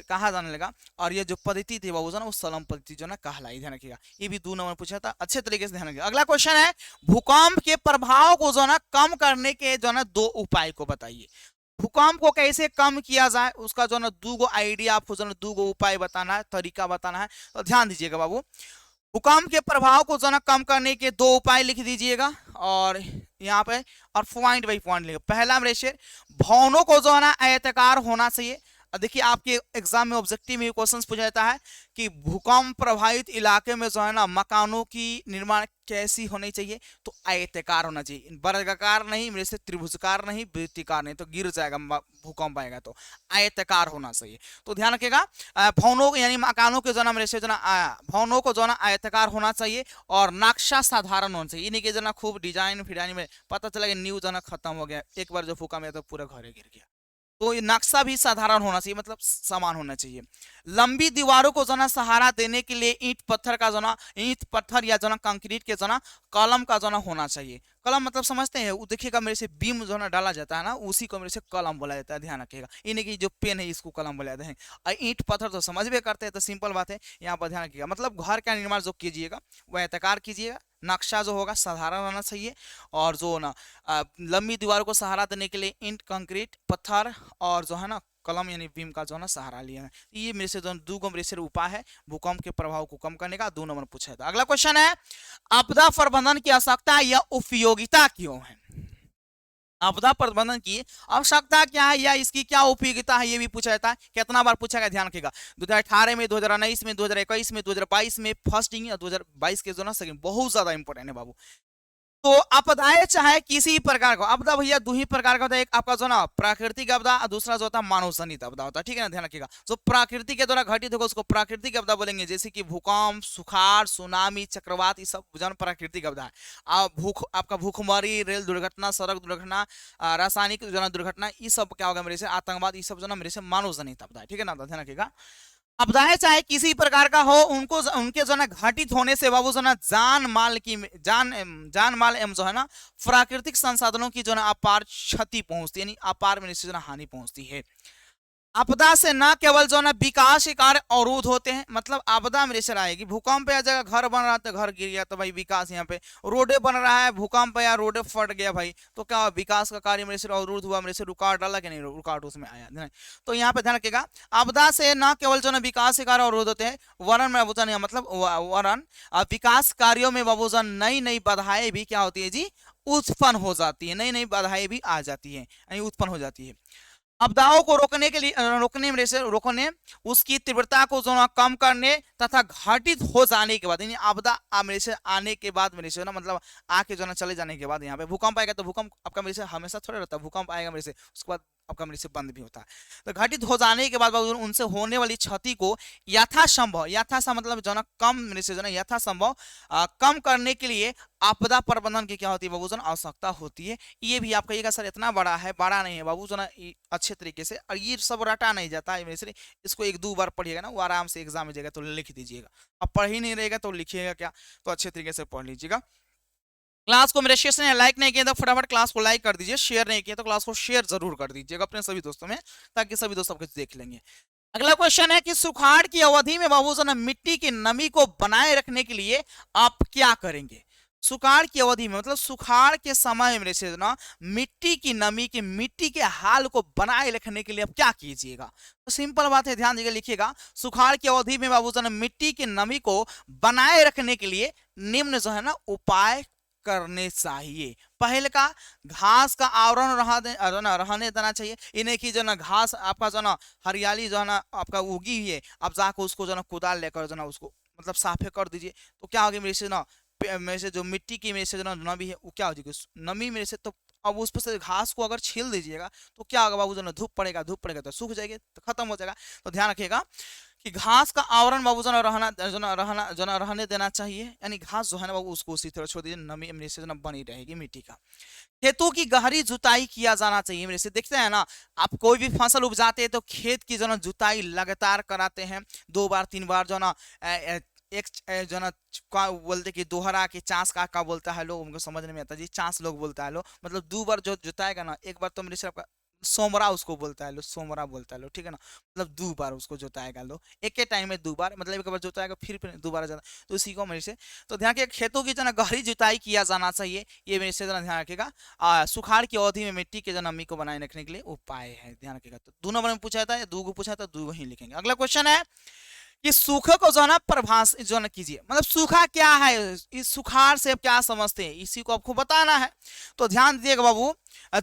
S1: कहा जाने लगा, और ये जो पद्धति थी बाबू जो ना वो सलम पद्धति जो ना कहलाई, ध्यान रखिएगा। ये भी 2 नंबर पूछा था, अच्छे तरीके से ध्यान रखिएगा। अगला क्वेश्चन है भूकंप के प्रभाव को जो ना कम करने के जो ना 2 उपाय को बताइए। भूकंप को कैसे कम किया जाए, उसका जो ना 2 आइडिया आपको जो ना 2 उपाय बताना है, तरीका बताना है, तो ध्यान दीजिएगा बाबू। भूकंप के प्रभाव को जो ना कम करने के 2 उपाय लिख दीजिएगा, और यहाँ पे और पॉइंट बाई पॉइंट लिखो। पहला मेरे से भवनों को जो है ना आयताकार होना चाहिए। देखिए आपके एग्जाम में ऑब्जेक्टिव में क्वेश्चन पूछा जाता है कि भूकंप प्रभावित इलाके में जो है ना मकानों की निर्माण कैसी होनी चाहिए, तो आयताकार होना चाहिए, वर्गाकार नहीं, मेरे से त्रिभुजकार नहीं, वृत्तिकार नहीं, तो गिर जाएगा, भूकंप आएगा, तो आयताकार होना चाहिए। तो ध्यान रखिएगा भवनों यानी मकानों के जो ना मेरे से जो ना भवनों को जो ना आयताकार होना चाहिए, और नक्शा साधारण होना चाहिए, इन्हीं के जो ना खूब डिजाइन फिजाइन में पता चला कि न्यू जो ना खत्म हो गया, एक बार जो भूकंप आया तो पूरा घर गिर गया। तो ये नक्शा भी साधारण होना चाहिए, मतलब समान होना चाहिए। लंबी दीवारों को जो ना सहारा देने के लिए ईंट पत्थर का जो ना ईंट पत्थर या जो ना कंक्रीट के जो ना कलम का जो ना होना चाहिए। कलम मतलब समझते हैं, वो देखिएगा मेरे से बीम जो ना डाला जाता है ना, उसी को मेरे से कलम बोला जाता है, ध्यान रखिएगा। इन्हें की जो पेन है इसको कलम बोला जाता है, और ईंट पत्थर तो समझ भी करते हैं, तो सिंपल बात है, यहाँ पर ध्यान रखिएगा। मतलब घर का निर्माण जो कीजिएगा वह आयताकार कीजिएगा, नक्शा जो होगा साधारण रहना चाहिए, और जो ना लंबी दीवारों को सहारा देने के लिए ईंट कंक्रीट पत्थर और जो है ना कलम यानी बीम का जो है ना सहारा लिया है। ये मेरे से जो 2 मेरे से उपाय है भूकंप के प्रभाव को कम करने का, 2 नंबर पूछा था। अगला क्वेश्चन है आपदा प्रबंधन की आवश्यकता या उपयोगिता क्यों है। आपदा प्रबंधन की आवश्यकता क्या है या इसकी क्या उपयोगिता है, ये भी पूछा जाता है। कितना बार पूछा गया, ध्यान रखिएगा। 2018 में, 2019 में, 2021 में, 2022 में फर्स्ट या 2022 के जो ना सेकंड, बहुत ज्यादा इंपॉर्टेंट है बाबू। तो आपदाएं चाहे किसी प्रकार का आपदा, भैया 2 ही प्रकार का होता है, एक आपका जो ना प्राकृतिक आपदा और दूसरा जो होता है मानव जनित आपदा होता है, ठीक है ना, ध्यान रखिएगा। जो प्राकृतिक के द्वारा घटित होगा उसको प्राकृतिक आपदा बोलेंगे, जैसे कि भूकंप, सुखाड़, सुनामी, चक्रवात, ये सब जो प्राकृतिक आपदा है। आपका भूखमरी, रेल दुर्घटना, सड़क दुर्घटना, रासायनिक जो ना दुर्घटना, ये सब क्या होगा मेरे से, आतंकवाद, ये सब जो ना मेरे से मानव जनित आपदा है, ठीक है ना, ध्यान रखिएगा। आपदाएं चाहे किसी प्रकार का हो, उनको उनके जो ना घटित होने से बाबू जो ना जान माल एवं जो है ना प्राकृतिक संसाधनों की जो ना अपार क्षति पहुंचती है, यानी अपार में जो ना हानि पहुंचती है। आपदा से न केवल जो है ना विकास के कार्य अवरुद्ध होते हैं, मतलब आपदा मेरे से आएगी, भूकंप या जगह घर बन रहा तो घर गिर गया तो भाई विकास यहाँ पे, रोडे बन रहा है भूकंप या रोडे फट गया भाई तो क्या विकास का कार्य मेरे से अवरुद्ध हुआ, मेरे से रुकावट डाला कि नहीं, रुकावट उसमें आया नहीं। तो यहाँ पे ध्यान रखिएगा, आपदा से न केवल जो है विकास के कार्य अवरुद्ध होते हैं, वरन में बाबूजान मतलब वरन विकास कार्यों में बाबूजान नई नई बाधाएं भी क्या होती है जी, उत्पन्न हो जाती है, नई नई बाधाएं भी आ जाती है, यानी उत्पन्न हो जाती है। आपदाओं को रोकने के लिए रोकने में से रोकने, उसकी तीव्रता को जो ना कम करने तथा घटित हो जाने के बाद, यानी आपदा मेरे से आने के बाद मेरे से ना मतलब आके जो ना चले जाने के बाद, यहाँ पे भूकंप आएगा तो भूकंप आपका मेरे से हमेशा थोड़ा रहता है, भूकंप आएगा मेरे से उसके बाद आपका मेरे से बंद भी होता है। तो घटित हो जाने के बाद उनसे होने वाली क्षति को यथासंभव, यथा मतलब जो ना कम मेरे से जो ना यथासंभव कम करने के लिए आपदा प्रबंधन की क्या होती है बाबू, आवश्यकता होती है। ये भी आपका ये सर इतना बड़ा है, बड़ा नहीं है बाबू ना अच्छे तरीके से, और ये सब रटा नहीं जाता है मेरे से, इसको एक दो बार पढ़िएगा ना वो आराम से एग्जाम में जाएगा तो लिख दीजिएगा, अब पढ़ ही नहीं रहेगा तो लिखिएगा क्या, तो अच्छे तरीके से पढ़ लीजिएगा। क्लास को मेरे शेयर से लाइक नहीं किया तो फटाफट क्लास को लाइक कर दीजिए, शेयर नहीं किया तो क्लास को शेयर जरूर कर दीजिएगा अपने सभी दोस्तों में, ताकि सभी दोस्त सब कुछ देख लेंगे। अगला क्वेश्चन है कि सुखाड़ की अवधि में बाबू मिट्टी की नमी को बनाए रखने के लिए आप क्या करेंगे। सुखाड़ की अवधि में मतलब सुखाड़ के समय में से ना मिट्टी की नमी की मिट्टी के हाल को बनाए रखने के लिए आप क्या कीजिएगा। तो सिंपल बात है, ध्यान दीजिएगा, लिखिएगा सुखाड़ की अवधि में बाबू मिट्टी की नमी को बनाए रखने के लिए निम्न जो है ना उपाय करने चाहिए। पहले का घास का आवरण रहने देना चाहिए, इन्हें की जो ना घास आपका जो ना हरियाली जो है ना आपका उगी हुई है, आप जाकर उसको जो ना कुदाल लेकर जो ना उसको मतलब साफे कर दीजिए, तो क्या होगी मेरे से ना मेरे से जो मिट्टी की मेरे से जो ना नमी है वो क्या हो जाएगी नमी मेरे से, तो अब उस पर से घास को अगर छील दीजिएगा तो क्या होगा बाबू जो ना धूप पड़ेगा, धूप पड़ेगा तो सूख जाएगी, तो खत्म हो जाएगा। तो ध्यान रखिएगा कि घास का आवरण बाबू जो ना रहने देना चाहिए, यानी घास जो है ना बाबू उसको उसी तरह छोड़ दीजिए, नमी मेरे से जो ना बनी रहेगी मिट्टी का। खेतों की गहरी जुताई किया जाना चाहिए, मेरे से देखते हैं ना आप कोई भी फसल उपजाते हैं तो खेत की जो ना जुताई लगातार कराते हैं, 2 बार 3 बार जो ना एक जो ना का बोलते कि दोहरा के चांस का बोलता है लोग, उनको समझ नहीं आता जी, चांस लोग बोलता है लोग, मतलब 2 बार जो जुताएगा ना, एक बार तो मेरे से आपका सोमरा उसको बोलता है लो, सोमरा बोलता है लो, ठीक है ना, मतलब 2 बार उसको जोताएगा लो, एक के टाइम में 2 बार, मतलब एक बार जोताएगा फिर दोबारा जाना, तो उसी को मेरे से। तो ध्यान रखिए खेतों की जो ना गहरी जुताई किया जाना चाहिए, ये मेरे से जना ध्यान रखिएगा। सुखाड़ की अवधि में मिट्टी के जो नमी को बनाए रखने के लिए उपाय है, ध्यान रखिएगा। तो 2 नंबर में पूछा था या 2 को पूछा था, 2 ही लिखेंगे। अगला क्वेश्चन है कि सूखे को जो है ना प्रभास जो ना कीजिए, मतलब सूखा क्या है, इस सुखाड़ से आप क्या समझते हैं, इसी को आपको बताना है। तो ध्यान दीजिएगा बाबू,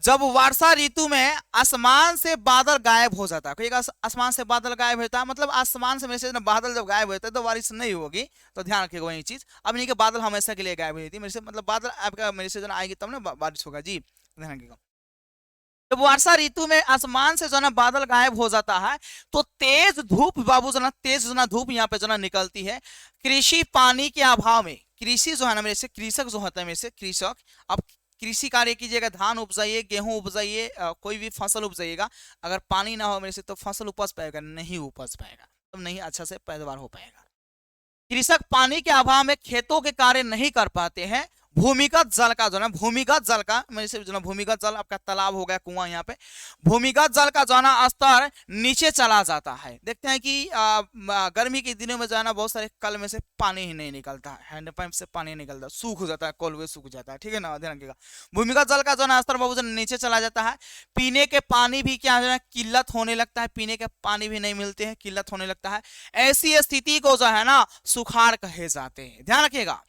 S1: जब वर्षा ऋतु में आसमान से बादल गायब हो जाता है, आसमान से बादल गायब होता है, मतलब आसमान से मेरे बादल जब गायब होता है तो बारिश नहीं होगी, तो ध्यान रखिएगा वही चीज। अब नहीं कि बादल हमेशा के लिए गायब हो जाती है मेरे से, मतलब बादल आपका मेरे से आएगी तब ना बारिश होगा जी, ध्यान रखिएगा। जब वर्षा ऋतु में आसमान से जो ना बादल गायब हो जाता है तो तेज धूप बाबू जो ना तेज जो ना धूप यहाँ पे जो ना निकलती है। कृषि पानी के अभाव में, कृषि जो है ना मेरे से कृषक जो होता है मेरे से कृषक, अब कृषि कार्य कीजिएगा, धान उपजाइए, गेहूं उपजाइए, कोई भी फसल उपजाइएगा, अगर पानी ना हो मेरे से तो फसल उपज पाएगा नहीं, उपज पाएगा तो नहीं अच्छा से पैदावार हो पाएगा। कृषक पानी के अभाव में खेतों के कार्य नहीं कर पाते हैं। भूमिगत जल का जो है भूमिगत जल का मेरे से जो ना भूमिगत जल आपका तालाब हो गया, कुआं, यहाँ पे भूमिगत जल का जो है स्तर नीचे चला जाता है। देखते हैं कि गर्मी के दिनों में जो है ना बहुत सारे कल में से पानी ही नहीं निकलता है, हैंडपंप से पानी निकलता, सूख जाता है, कॉलवे सूख जाता है, ठीक है ना, ध्यान रखिएगा। भूमिगत जल का जो है स्तर बहुत नीचे चला जाता है। पीने के पानी भी क्या है किल्लत होने लगता है, पीने के पानी भी नहीं मिलते हैं, किल्लत होने लगता है। ऐसी स्थिति को जो है ना सुखाड़ कहे जाते हैं, ध्यान रखिएगा।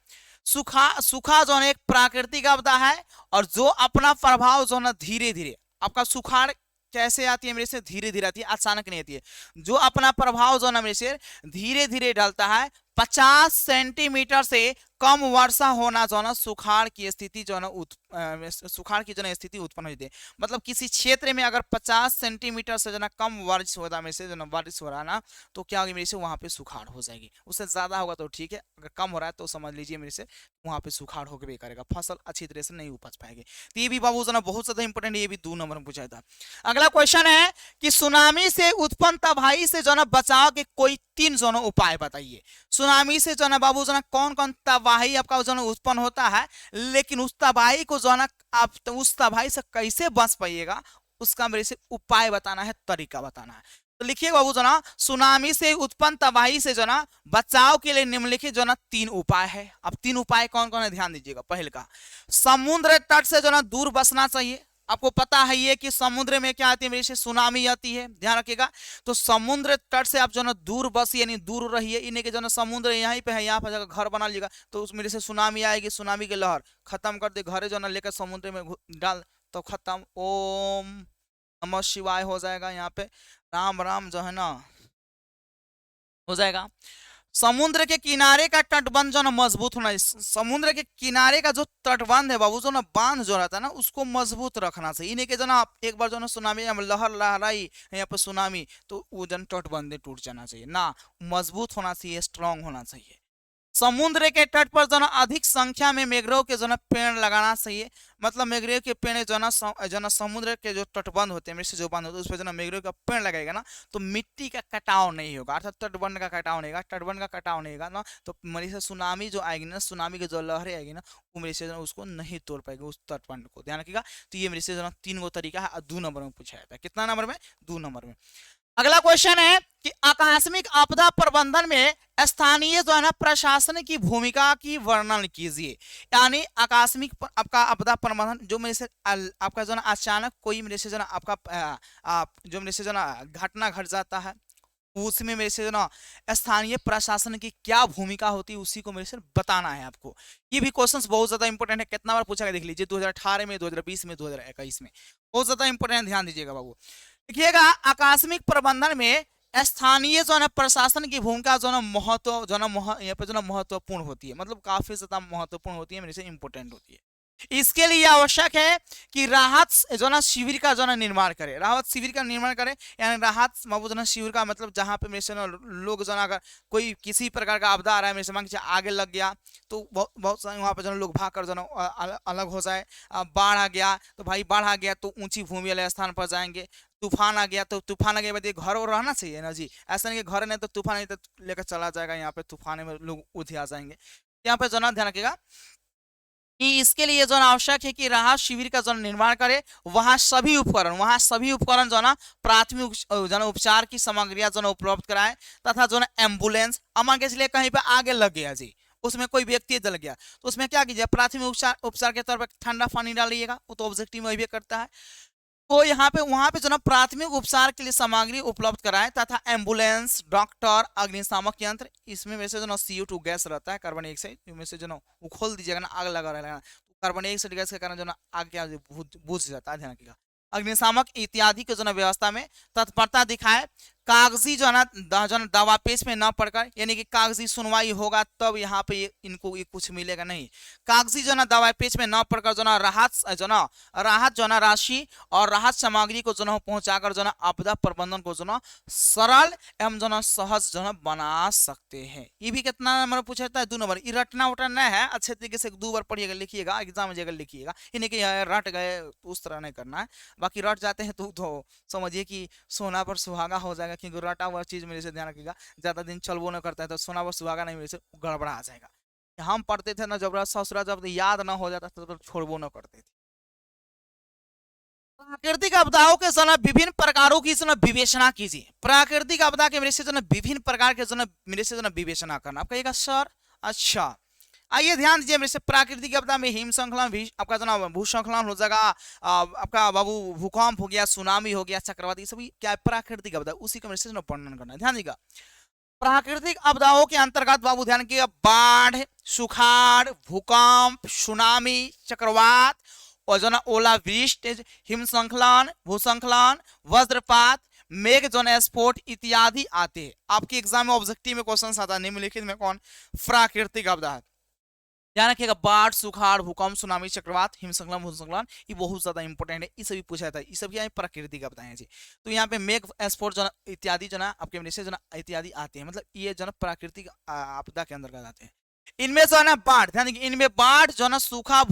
S1: सूखा जो है एक प्राकृतिक आपदा है, और जो अपना प्रभाव जो है धीरे धीरे, आपका सुखाड़ कैसे आती है मेरे से, धीरे धीरे आती है, अचानक नहीं आती है, जो अपना प्रभाव जो है मेरे से धीरे धीरे डालता है। 50 सेंटीमीटर से कम वर्षा होना जो ना सुखाड़ की स्थिति जो ना सुखाड़ की जो ना स्थिति उत्पन्न होती है। मतलब किसी क्षेत्र में अगर 50 सेंटीमीटर से जो ना कम बारिश होता है मेरे से जो ना बारिश हो रहा है ना, तो क्या होगी मेरे से वहां पे सुखाड़ हो जाएगी। उससे ज्यादा होगा तो ठीक है, अगर कम हो रहा है तो समझ लीजिए मेरे से वहां पे सुखाड़ होकर भी करेगा, फसल अच्छी तरह से नहीं उपज पाएगी। तो ये भी बाबू जो ना बहुत ज्यादा इंपॉर्टेंट, ये भी 2 नंबर में पूछा था। अगला क्वेश्चन है कि सुनामी से उत्पन्न तबाही से जो ना बचाव के कोई 3 जो ना उपाय बताइए। सुनामी से जो ना बाबू जो ना कौन कौन तबाही आपका जो ना उत्पन्न होता है, लेकिन उस तबाही को जो ना आप तो उस तबाही से कैसे बच पाइएगा उसका मेरे से उपाय बताना है, तरीका बताना है। तो लिखिए बाबू जो ना, सुनामी से उत्पन्न तबाही से जो ना बचाव के लिए निम्नलिखित जो ना 3 उपाय है। अब 3 उपाय कौन कौन है ध्यान दीजिएगा। पहले का, समुद्र तट से जो ना दूर बसना चाहिए। आपको पता है ये कि समुद्र में क्या आती है, मेरे से सुनामी आती है, ध्यान रखिएगा। तो समुद्र तट से आप जो ना दूर बस यानी दूर रहिए। इन्हें के जो ना समुद्र यहीं पे है, यहाँ पर जगह घर बना लीजिएगा, तो उस मेरे से सुनामी आएगी, सुनामी की लहर खत्म कर दे, घरे जो ना लेकर समुद्र में डाल तो खत्म। ओम नमः शिवाय हो जाएगा, यहाँ पे राम राम जो है ना हो जाएगा। समुद्र के किनारे का तटबंध जो ना मजबूत होना है। समुद्र के किनारे का जो तटबंध है बाबू, जो ना बांध जो रहता है ना, उसको मजबूत रखना चाहिए। इन्हें के जो ना एक बार जो ना सुनामी लहर लहराई यहाँ पे सुनामी, तो वो जन तटबंध टूट जाना चाहिए ना, मजबूत होना चाहिए, स्ट्रांग होना चाहिए। समुद्र के तट पर जो ना अधिक संख्या में मैंग्रोव के जो ना पेड़ लगाना चाहिए। मतलब मैंग्रोव के पेड़ जो ना समुद्र के जो तटबंध होते हैं, जो बंद होते हैं, उस पर जो ना मैंग्रोव का पेड़ लगाएगा ना, तो मिट्टी का कटाव नहीं होगा, अर्थात तटबंध का कटाव नहीं होगा। तटबंध का कटाव नहीं होगा ना, तो मेरे से सुनामी जो आएगी ना, सुनामी की जो लहरें आएगी ना, वो मेरे से उसको नहीं तोड़ पाएगी, उस तटबंध को, ध्यान रखिएगा। तो ये मेरे से जो ना 3 गो तरीका है, 2 नंबर में पूछा जाता है। कितना नंबर में? 2 नंबर में। अगला क्वेश्चन है कि आकस्मिक आपदा प्रबंधन में स्थानीय जो है ना प्रशासन की भूमिका की वर्णन कीजिए। यानी आकस्मिक आपका आपदा प्रबंधन, जो मेरे से आपका जो ना अचानक कोई मेरे से जो ना आपका जो मेरे से जो ना घटना घट जाता है, उसमें मेरे से जो ना स्थानीय प्रशासन की क्या भूमिका होती है, उसी को मेरे से बताना है आपको। ये भी क्वेश्चंस बहुत ज्यादा इंपॉर्टेंट है, कितना बार पूछा गया देख लीजिए, 2018 में, 2020 में, 2021 में, बहुत ज्यादा इंपॉर्टेंट, ध्यान दीजिएगा बाबू। देखिएगा, आकस्मिक प्रबंधन में स्थानीय जो है प्रशासन की भूमिका जो ना महत्व जो ना यहाँ पे जो ना महत्वपूर्ण होती है, मतलब काफी ज्यादा महत्वपूर्ण होती है, मेरे से इंपॉर्टेंट होती है। इसके लिए आवश्यक है कि राहत जो ना शिविर का जो ना निर्माण करे, राहत शिविर का निर्माण करे। यानी राहत बाबू जो ना शिविर का मतलब जहाँ पे मेरे से ना लोग जो ना अगर कोई किसी प्रकार का आपदा आ रहा है, मेरे से मान आगे लग गया, तो बहुत बहुत सारे वहाँ पे जो लोग भाग कर जो ना अलग हो जाए। बाढ़ आ गया तो भाई, बाढ़ आ गया तो ऊंची भूमि वाले स्थान पर जाएंगे। तूफान आ गया तो तूफान आ गया बाद घर और रहना चाहिए ना जी, ऐसा नहीं कि घर नहीं तो तूफान नहीं तो लेकर चला जाएगा, यहाँ पे तूफान में लोग उठ आ जाएंगे। यहाँ पे जो ना ध्यान रखिएगा कि इसके लिए जो आवश्यक है कि राहत शिविर का जो निर्माण करे, वहां सभी उपकरण जो ना प्राथमिक जो ना उपचार की सामग्रियां जो ना उपलब्ध कराए, तथा जो ना एम्बुलेंस, अमन के लिए कहीं पे आगे लग गया जी, उसमें कोई व्यक्ति जल गया, तो उसमें क्या कीजिए, प्राथमिक उपचार के तौर पर ठंडा पानी डालिएगा, वो तो ऑब्जेक्टिव में भी करता है। तो यहाँ पे वहां पे जो ना प्राथमिक उपचार के लिए सामग्री उपलब्ध कराएं, तथा एम्बुलेंस, डॉक्टर, अग्निशामक यंत्र। इसमें वैसे जो ना CO2 गैस रहता है, कार्बन डाइऑक्साइड में से जो ना वो खोल दीजिएगा ना, आग लगा रहेगा, तो कार्बन डाइऑक्साइड गैस के कारण जो ना आग क्या बुझ जाता है, ध्यान रखिएगा। अग्निशामक इत्यादि के जो ना व्यवस्था में तत्परता दिखाए। कागजी जो ना दवा पेश में न पढ़कर, यानी कि कागजी सुनवाई होगा तब यहाँ पे इनको ये कुछ मिलेगा नहीं। कागजी जो ना दवा पेश में न पढ़कर जो ना राहत जो ना राशि और राहत सामग्री को जो ना पहुंचाकर जो ना आपदा प्रबंधन को जो ना सरल एवं जो ना सहज जो ना बना सकते हैं। ये भी कितना नंबर पूछा जाता है? 2 नंबर। ये रटना उठना है, अच्छे तरीके से 2 बार पढ़िएगा, लिखिएगा, एग्जाम में जगह लिखिएगा, यानी कि रट गए उस तरह नहीं करना है। बाकी रट जाते हैं तो समझिए कि सोना पर सुहागा हो जाएगा, क्योंकि रटा हुआ चीज मेरे से ध्यान रखिएगा, ज्यादा दिन चलबो न करता है तो सोना पर सुहागा नहीं, मेरे से गड़बड़ा जाएगा। हम पढ़ते थे ना जब ससुरा, जब याद ना हो जाता तो छोड़बो न करते थे। प्राकृतिक आपदाओं के जो विभिन्न प्रकारों की जो विवेचना कीजिए। प्राकृतिक आपदा के मेरे से जो विभिन्न प्रकार के जो मेरे से जो विवेचना करना। आप कहिएगा सर अच्छा, आइए ध्यान दीजिए, मेरे से प्राकृतिक आपदा में हिम श्रृंखला भी आपका जो ना भूस्खलन हो जाएगा, आपका बाबू भूकंप हो गया, सुनामी हो गया, चक्रवात, ये सभी क्या है प्राकृतिक आपदा, उसी का मेरे से वर्णन करना है। ध्यान दीजिएगा, प्राकृतिक आपदाओं के अंतर्गत बाबू ध्यान किया, बाढ़, सुखाड़, भूकंप, सुनामी, चक्रवात और जो ना ओलावृष्टि, हिमस्खलन, भूस्खलन, वज्रपात, मेघ जो ना स्फोट इत्यादि आते हैं। आपके एग्जाम में ऑब्जेक्टिव में क्वेश्चन आता है निम्नलिखित में कौन प्राकृतिक आपदा है? ध्यान रखिएगा, बाढ़, सुखाड़, भूकंप, सुनामी, चक्रवात, हिमस्खलन, भूस्खलन, ये बहुत ज्यादा इंपॉर्टेंट है, ये सभी पूछा था, ये सब क्या है प्राकृतिक आपदाएं हैं जी। तो यहाँ पे मेघ स्फोट जो ना इत्यादि जो ना आपके मेरे से जो ना इत्यादि आते हैं, मतलब ये जो ना प्राकृतिक आपदा के अंतर्गत आते हैं। इनमें जो है ना बाढ़, ध्यान देखिए, इनमें बाढ़ जो ना सूखा,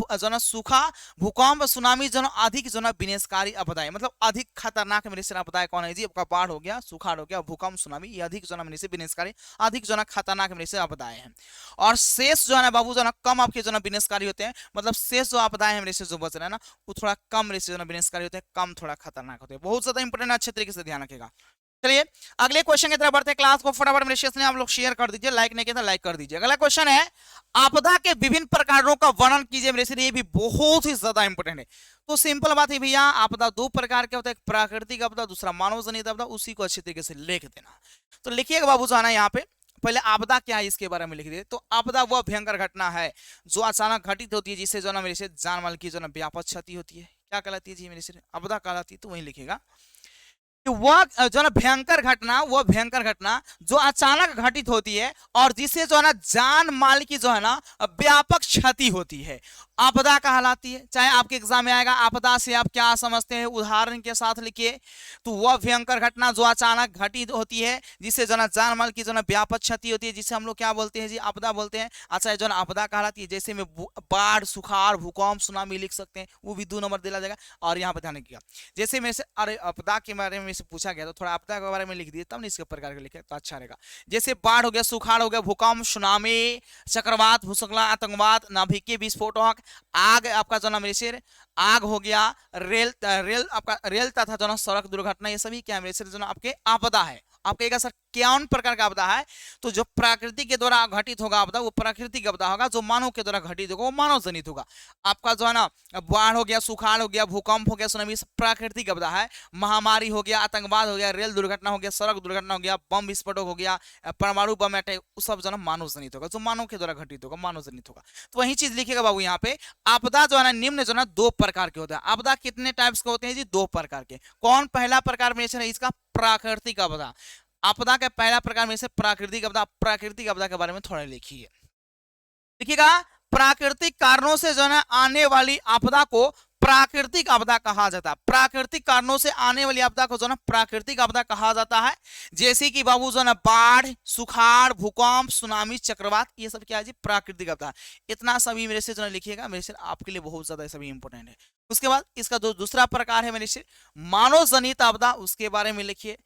S1: भूकंप, सुनामी जो ना अधिक जो ना विनाशकारी आपदाएं, मतलब अधिक खतरनाक मेरे से आपदाएं कौन है जी? आपका बाढ़ हो गया, सुखाड़ हो गया, भूकंप, सुनामी, ये अधिक जो ना मेरे से विनाशकारी, अधिक जो ना खतरनाक मेरे से आपदाएं हैं। और शेष जो है ना बाबू जो ना कम आपके जो ना विनाशकारी होते हैं, मतलब शेष जो आपदाएं हैं मेरे से जो बच रहे हैं ना, वो थोड़ा कम मेरे से जो ना विनाशकारी होते हैं, कम थोड़ा खतरनाक होते हैं। बहुत ज्यादा इंपॉर्टेंट, अच्छे तरीके से ध्यान रखेगा। चलिए अगले क्वेश्चन की तरफ बढ़ते हैं। क्लास को फटाफट मेरे शेष ने आप लोग शेयर कर दीजिए, लाइक नहीं किया तो लाइक कर दीजिए। अगला क्वेश्चन है आपदा के विभिन्न प्रकारों का वर्णन कीजिए मेरे से, ये भी बहुत ही ज्यादा इंपॉर्टेंट है। तो सिंपल बात है भैया, आपदा दो प्रकार के होते हैं, एक प्राकृतिक आपदा, दूसरा मानव जनित आपदा। उसी को अच्छी तरीके से लिख देना। तो लिखिएगा बाबू जाना यहाँ पे, पहले आपदा क्या है इसके बारे में लिख दिए। तो आपदा वह भयंकर घटना है जो अचानक घटित होती है, जिससे जो ना मेरे से जान माल की जो ना व्यापक क्षति होती है। क्या कहलाती है जी मेरे से? आपदा कहलाती है। तो वही लिखेगा कि वह जो ना भयंकर घटना, वह भयंकर घटना जो अचानक घटित होती है और जिससे जो है ना जान माल की जो है ना व्यापक क्षति होती है, आपदा कहलाती है। चाहे आपके एग्जाम में आएगा आपदा से आप क्या समझते हैं, उदाहरण के साथ लिखिए। तो वह भयंकर घटना जो अचानक घटित होती है जिससे जो ना जान माल की जो ना व्यापक क्षति होती है, जिसे हम लोग क्या बोलते हैं जी? आपदा बोलते हैं। अच्छा, जो ना आपदा कहलाती है, जैसे में बाढ़, सुखाड़, भूकंप, सुनामी लिख सकते हैं, वो भी 2 नंबर दिला जाएगा। और यहाँ पर ध्यान रखिएगा, जैसे मेरे से अरे आपदा के बारे में से पूछा गया तो थोड़ा आपदा के बारे में लिख दिए, तब नहीं इसके प्रकार के लिखे तो अच्छा रहेगा। जैसे बाढ़ हो गया, सुखाड़ हो गया, भूकंप, सुनामी, चक्रवात, भूस्खलन, आतंकवाद, नाभिकीय विस्फोटक, आग, आपका जो ना मेरे से आग हो गया, रेल आपका रेल तथा जो ना सड़क दुर्घटना, ये सभी क्या मेरे से जो ना आपके आपदा है। आप कहेगा सर कौन प्रकार का आपदा है? तो जो प्रकृति के द्वारा घटित होगा आपदा वो प्राकृतिक आपदा होगा, जो मानव के द्वारा घटित होगा वो मानव जनित होगा। आपका जो है ना बाढ़ हो गया, सुखाड़ हो गया, भूकंप हो गया, सुनामी, प्राकृतिक आपदा है। महामारी हो गया, आतंकवाद हो गया, रेल दुर्घटना हो गया, सड़क दुर्घटना हो गया, बम विस्फोटक हो गया, परमाणु बम अटैक, सब जो है ना मानव जनित होगा, जो मानव के द्वारा घटित होगा, मानव जनित होगा। तो वही चीज लिखेगा बाबू यहाँ पे। आपदा जो है ना निम्न जो है ना 2 प्रकार के होते हैं। आपदा कितने टाइप्स के होते हैं जी? 2 प्रकार के। कौन पहला प्रकार में से इसका? प्राकृतिक आपदा। आपदा का पहला प्रकार में से प्राकृतिक आपदा। प्राकृतिक आपदा के बारे में थोड़ा लिखिए, देखिएगा। प्राकृतिक कारणों से जो है आने वाली आपदा को प्राकृतिक आपदा कहा जाता है। प्राकृतिक कारणों से आने वाली आपदा को जो है प्राकृतिक आपदा कहा जाता है। जैसे कि बाबू जो है बाढ़, सुखाड़, भूकंप, सुनामी, चक्रवात, ये सब क्या है जी? प्राकृतिक आपदा। इतना सभी मेरे से जो है लिखिएगा, मेरे से आपके लिए बहुत ज्यादा सभी इंपॉर्टेंट है। उसके बाद इसका दूसरा प्रकार है मेरे से मानव जनित आपदा, उसके बारे में लिखिए।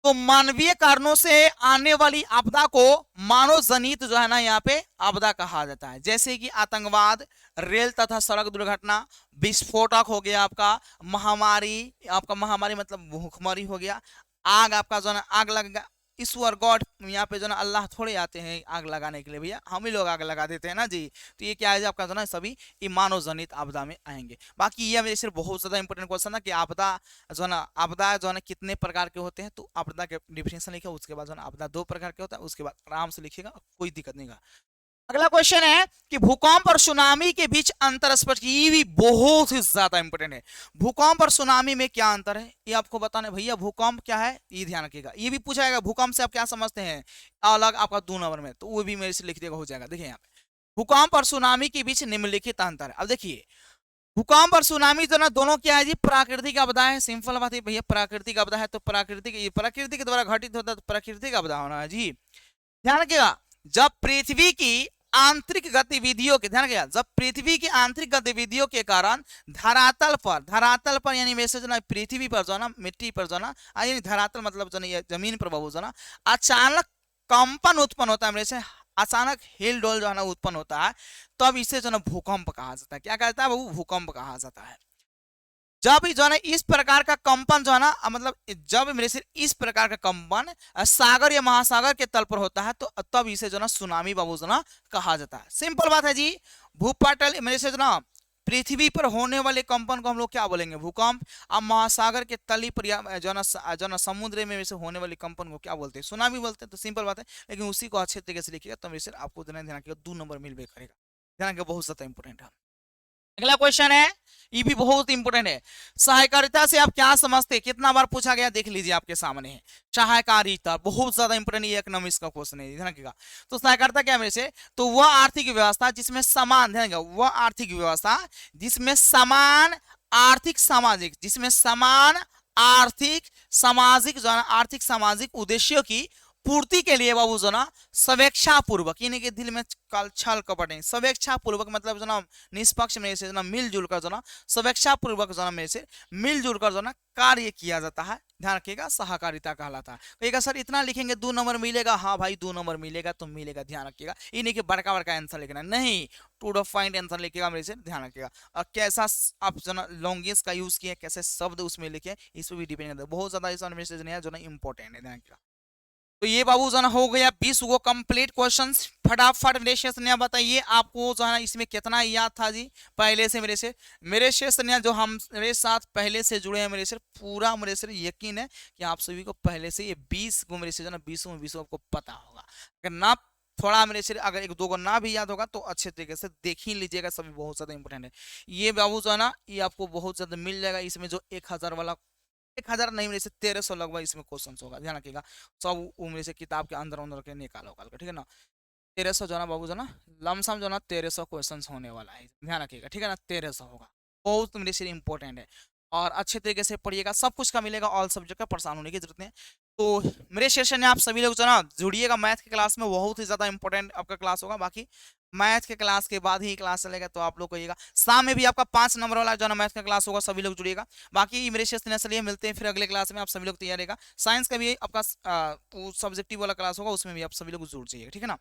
S1: तो मानवीय कारणों से आने वाली आपदा को मानव जनित जो है ना यहाँ पे आपदा कहा जाता है। जैसे कि आतंकवाद, रेल तथा सड़क दुर्घटना, विस्फोटक हो गया, आपका महामारी, आपका महामारी मतलब भूखमरी हो गया, आग, आपका जो है ना आग लग गया। ईश्वर गॉड, यहाँ पे जो ना अल्लाह थोड़े आते हैं आग लगाने के लिए, भैया हम ही लोग आग लगा देते हैं ना जी। तो ये क्या है आपका जो ना सभी ये मानव जनित आपदा में आएंगे। बाकी ये मेरे सिर्फ बहुत ज्यादा इंपॉर्टेंट क्वेश्चन है कि आपदा जो ना कितने प्रकार के होते हैं। तो आपदा के डिफिनेशन लिखा, उसके बाद जो ना आपदा 2 प्रकार के होता है, उसके बाद आराम से लिखिएगा, कोई दिक्कत नहीं। अगला क्वेश्चन है कि भूकंप और सुनामी के बीच अंतर स्पष्ट। ये भी बहुत ही ज्यादा इंपॉर्टेंट है। भूकंप और सुनामी में क्या अंतर है ये आपको बताना है। भैया भूकंप क्या है ये ध्यान रखिएगा, ये भी पूछा जाएगा। भूकंप से आप क्या समझते हैं अलग, आपका 2 नंबर में, तो वो भी मेरे से लिख देगा, हो जाएगा। देखिए यहाँ पे भूकंप और सुनामी के बीच निम्नलिखित अंतर है। अब देखिए भूकंप और सुनामी जो ना दोनों क्या है जी? प्राकृतिक आपदा है। सिंपल बात है भैया, प्राकृतिक आपदा है तो प्रकृति के द्वारा घटित होता है, तो प्राकृतिक आपदा होना है जी। ध्यान रखिएगा, जब पृथ्वी की आंतरिक गतिविधियों के, ध्यान रखिएगा, जब पृथ्वी की आंतरिक गतिविधियों के कारण धरातल पर यानी वैसे जो ना पृथ्वी पर जो ना मिट्टी पर जो ना यानी धरातल मतलब जो ना जमीन पर बाबू जो ना अचानक कंपन उत्पन्न होता है, मेरे से अचानक हिल डोल जो है ना उत्पन्न होता है, तब इसे जो ना भूकंप कहा जाता है। क्या कहता है बाबू? भूकंप कहा जाता है। जब जो है ना इस प्रकार का कंपन जो है ना मतलब जब मेरे से इस प्रकार का कंपन सागर या महासागर के तल पर होता है, तो तब इसे जो ना सुनामी बाबू जो ना कहा जाता है। सिंपल बात है जी। भूपटल मेरे से जो ना पृथ्वी पर होने वाले कंपन को हम लोग क्या बोलेंगे? भूकंप। अब महासागर के तली पर जो ना समुद्र में से होने वाले कंपन को क्या बोलते हैं? सुनामी बोलते हैं। तो सिंपल बात है, लेकिन उसी को अच्छे तरीके से लिखिएगा तो मेरे से आपको ध्यान रखिएगा 2 नंबर मिलबे करेगा। ध्यान रखिएगा, बहुत ज्यादा इंपॉर्टेंट है। अगला क्वेश्चन है, ये भी बहुत इंपॉर्टेंट है। सहायकारिता से आप क्या समझते हैं? कितना बार पूछा गया देख लीजिए, आपके सामने है। सहायकारिता बहुत ज्यादा इंपॉर्टेंट, ये इकोनॉमिक्स का क्वेश्चन है, ध्यान रखिएगा। तो सहायकारिता क्या मेरे से? तो वह आर्थिक व्यवस्था जिसमें समान, ध्यान रखिएगा, वह आर्थिक व्यवस्था जिसमें समान आर्थिक सामाजिक, जिसमें समान आर्थिक सामाजिक जो है आर्थिक सामाजिक उद्देश्यों की पूर्ति के लिए बाबू जो ना स्वेच्छा पूर्वक, यानी कि दिल में छल कपट नहीं, स्वेच्छा पूर्वक मतलब जो ना निष्पक्ष मेरे से जो ना मिलजुल कर जो ना स्वेच्छा पूर्वक जो ना मेरे से मिलजुल कर जो ना कार्य किया जाता है, ध्यान रखिएगा, सहकारिता कहलाता है। कहिएगा सर इतना लिखेंगे 2 नंबर मिलेगा, हाँ भाई 2 नंबर मिलेगा तो मिलेगा, ध्यान रखिएगा। ये नहीं कि बड़का बड़का आंसर लिखना नहीं, टू द पॉइंट आंसर लिखिएगा मेरे से, ध्यान रखिएगा। और कैसा आप जो ना लॉन्गेस्ट का यूज किए, कैसे शब्द उसमें लिखे, इस पर भी डिपेंड करता है, बहुत ज्यादा इस मेसेज नहीं है जो ना इंपॉर्टेंट है, ध्यान रखिएगा। तो ये बाबू जो हो गया 20 गो कंप्लीट क्वेश्चंस। फटाफट मेरे से ने बताइए आपको जो है इसमें कितना याद था जी पहले से। मेरे से ने जो हम मेरे साथ पहले से जुड़े हैं मेरे से, पूरा मेरे से यकीन है कि आप सभी को पहले से ये 20 गो मेरे से जो ना 20 आपको पता होगा। अगर ना थोड़ा मेरे से अगर 1-2 को ना भी याद होगा तो अच्छे तरीके से देख ही लीजिएगा, सभी बहुत ज्यादा इंपॉर्टेंट है। ये बाबू जो है ना ये आपको बहुत ज्यादा मिल जाएगा, इसमें जो 1000 वाला, 1000 नहीं मेरे से 1300 लगभग इसमें क्वेश्चन होगा, ध्यान रखिएगा। सब मेरे से किताब के अंदर अंदर के निकालो के, ठीक है ना। 1300 जो ना बाबू जो ना लमसम जो ना 1300 क्वेश्चन होने वाला है, ध्यान रखिएगा, ठीक है ना। 1300 होगा, बहुत मेरे से इंपॉर्टेंट है और अच्छे तरीके से पढ़िएगा, सब कुछ का मिलेगा, ऑल सब्जेक्ट का, परेशान होने की जरूरत नहीं। तो मेरे सेशन में आप सभी लोग जो ना जुड़िएगा मैथ की क्लास में, बहुत ही ज्यादा इंपॉर्टेंट आपका क्लास होगा। बाकी मैथ के क्लास के बाद ही क्लास चलेगा, तो आप लोग कहिएगा शाम में भी आपका 5 नंबर वाला जो ना मैथ का क्लास होगा, सभी लोग जुड़िएगा। बाकी मेरे सेशन चलिए मिलते हैं फिर अगले क्लास में, आप सभी लोग तैयार रहेगा। साइंस का भी आपका सब्जेक्टिव वाला क्लास होगा, उसमें भी आप सभी लोग जुड़ जाइएगा, ठीक है ना।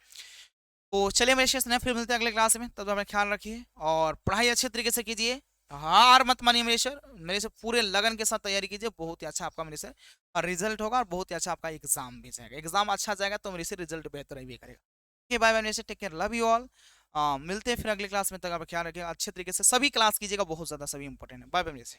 S1: तो चलिए मेरे सेशन फिर मिलते हैं अगले क्लास में, तब अपना ख्याल रखिए और पढ़ाई अच्छे तरीके से कीजिए, हार मत मानिए मेरे से पूरे लगन के साथ तैयारी कीजिए, बहुत ही अच्छा आपका मेरे से रिजल्ट होगा और बहुत ही अच्छा आपका एग्जाम भी जाएगा। एग्जाम अच्छा जाएगा तो मेरे से रिजल्ट बेहतर भी करेगा। ओके बाय बाय, मेरे से take care, love you all. मिलते हैं फिर अगले क्लास में, तक आप ख्याल रखिएगा, अच्छे तरीके से सभी क्लास कीजिएगा, बहुत ज्यादा सभी इंपॉर्टेंट है। बाय बाय मेरे से।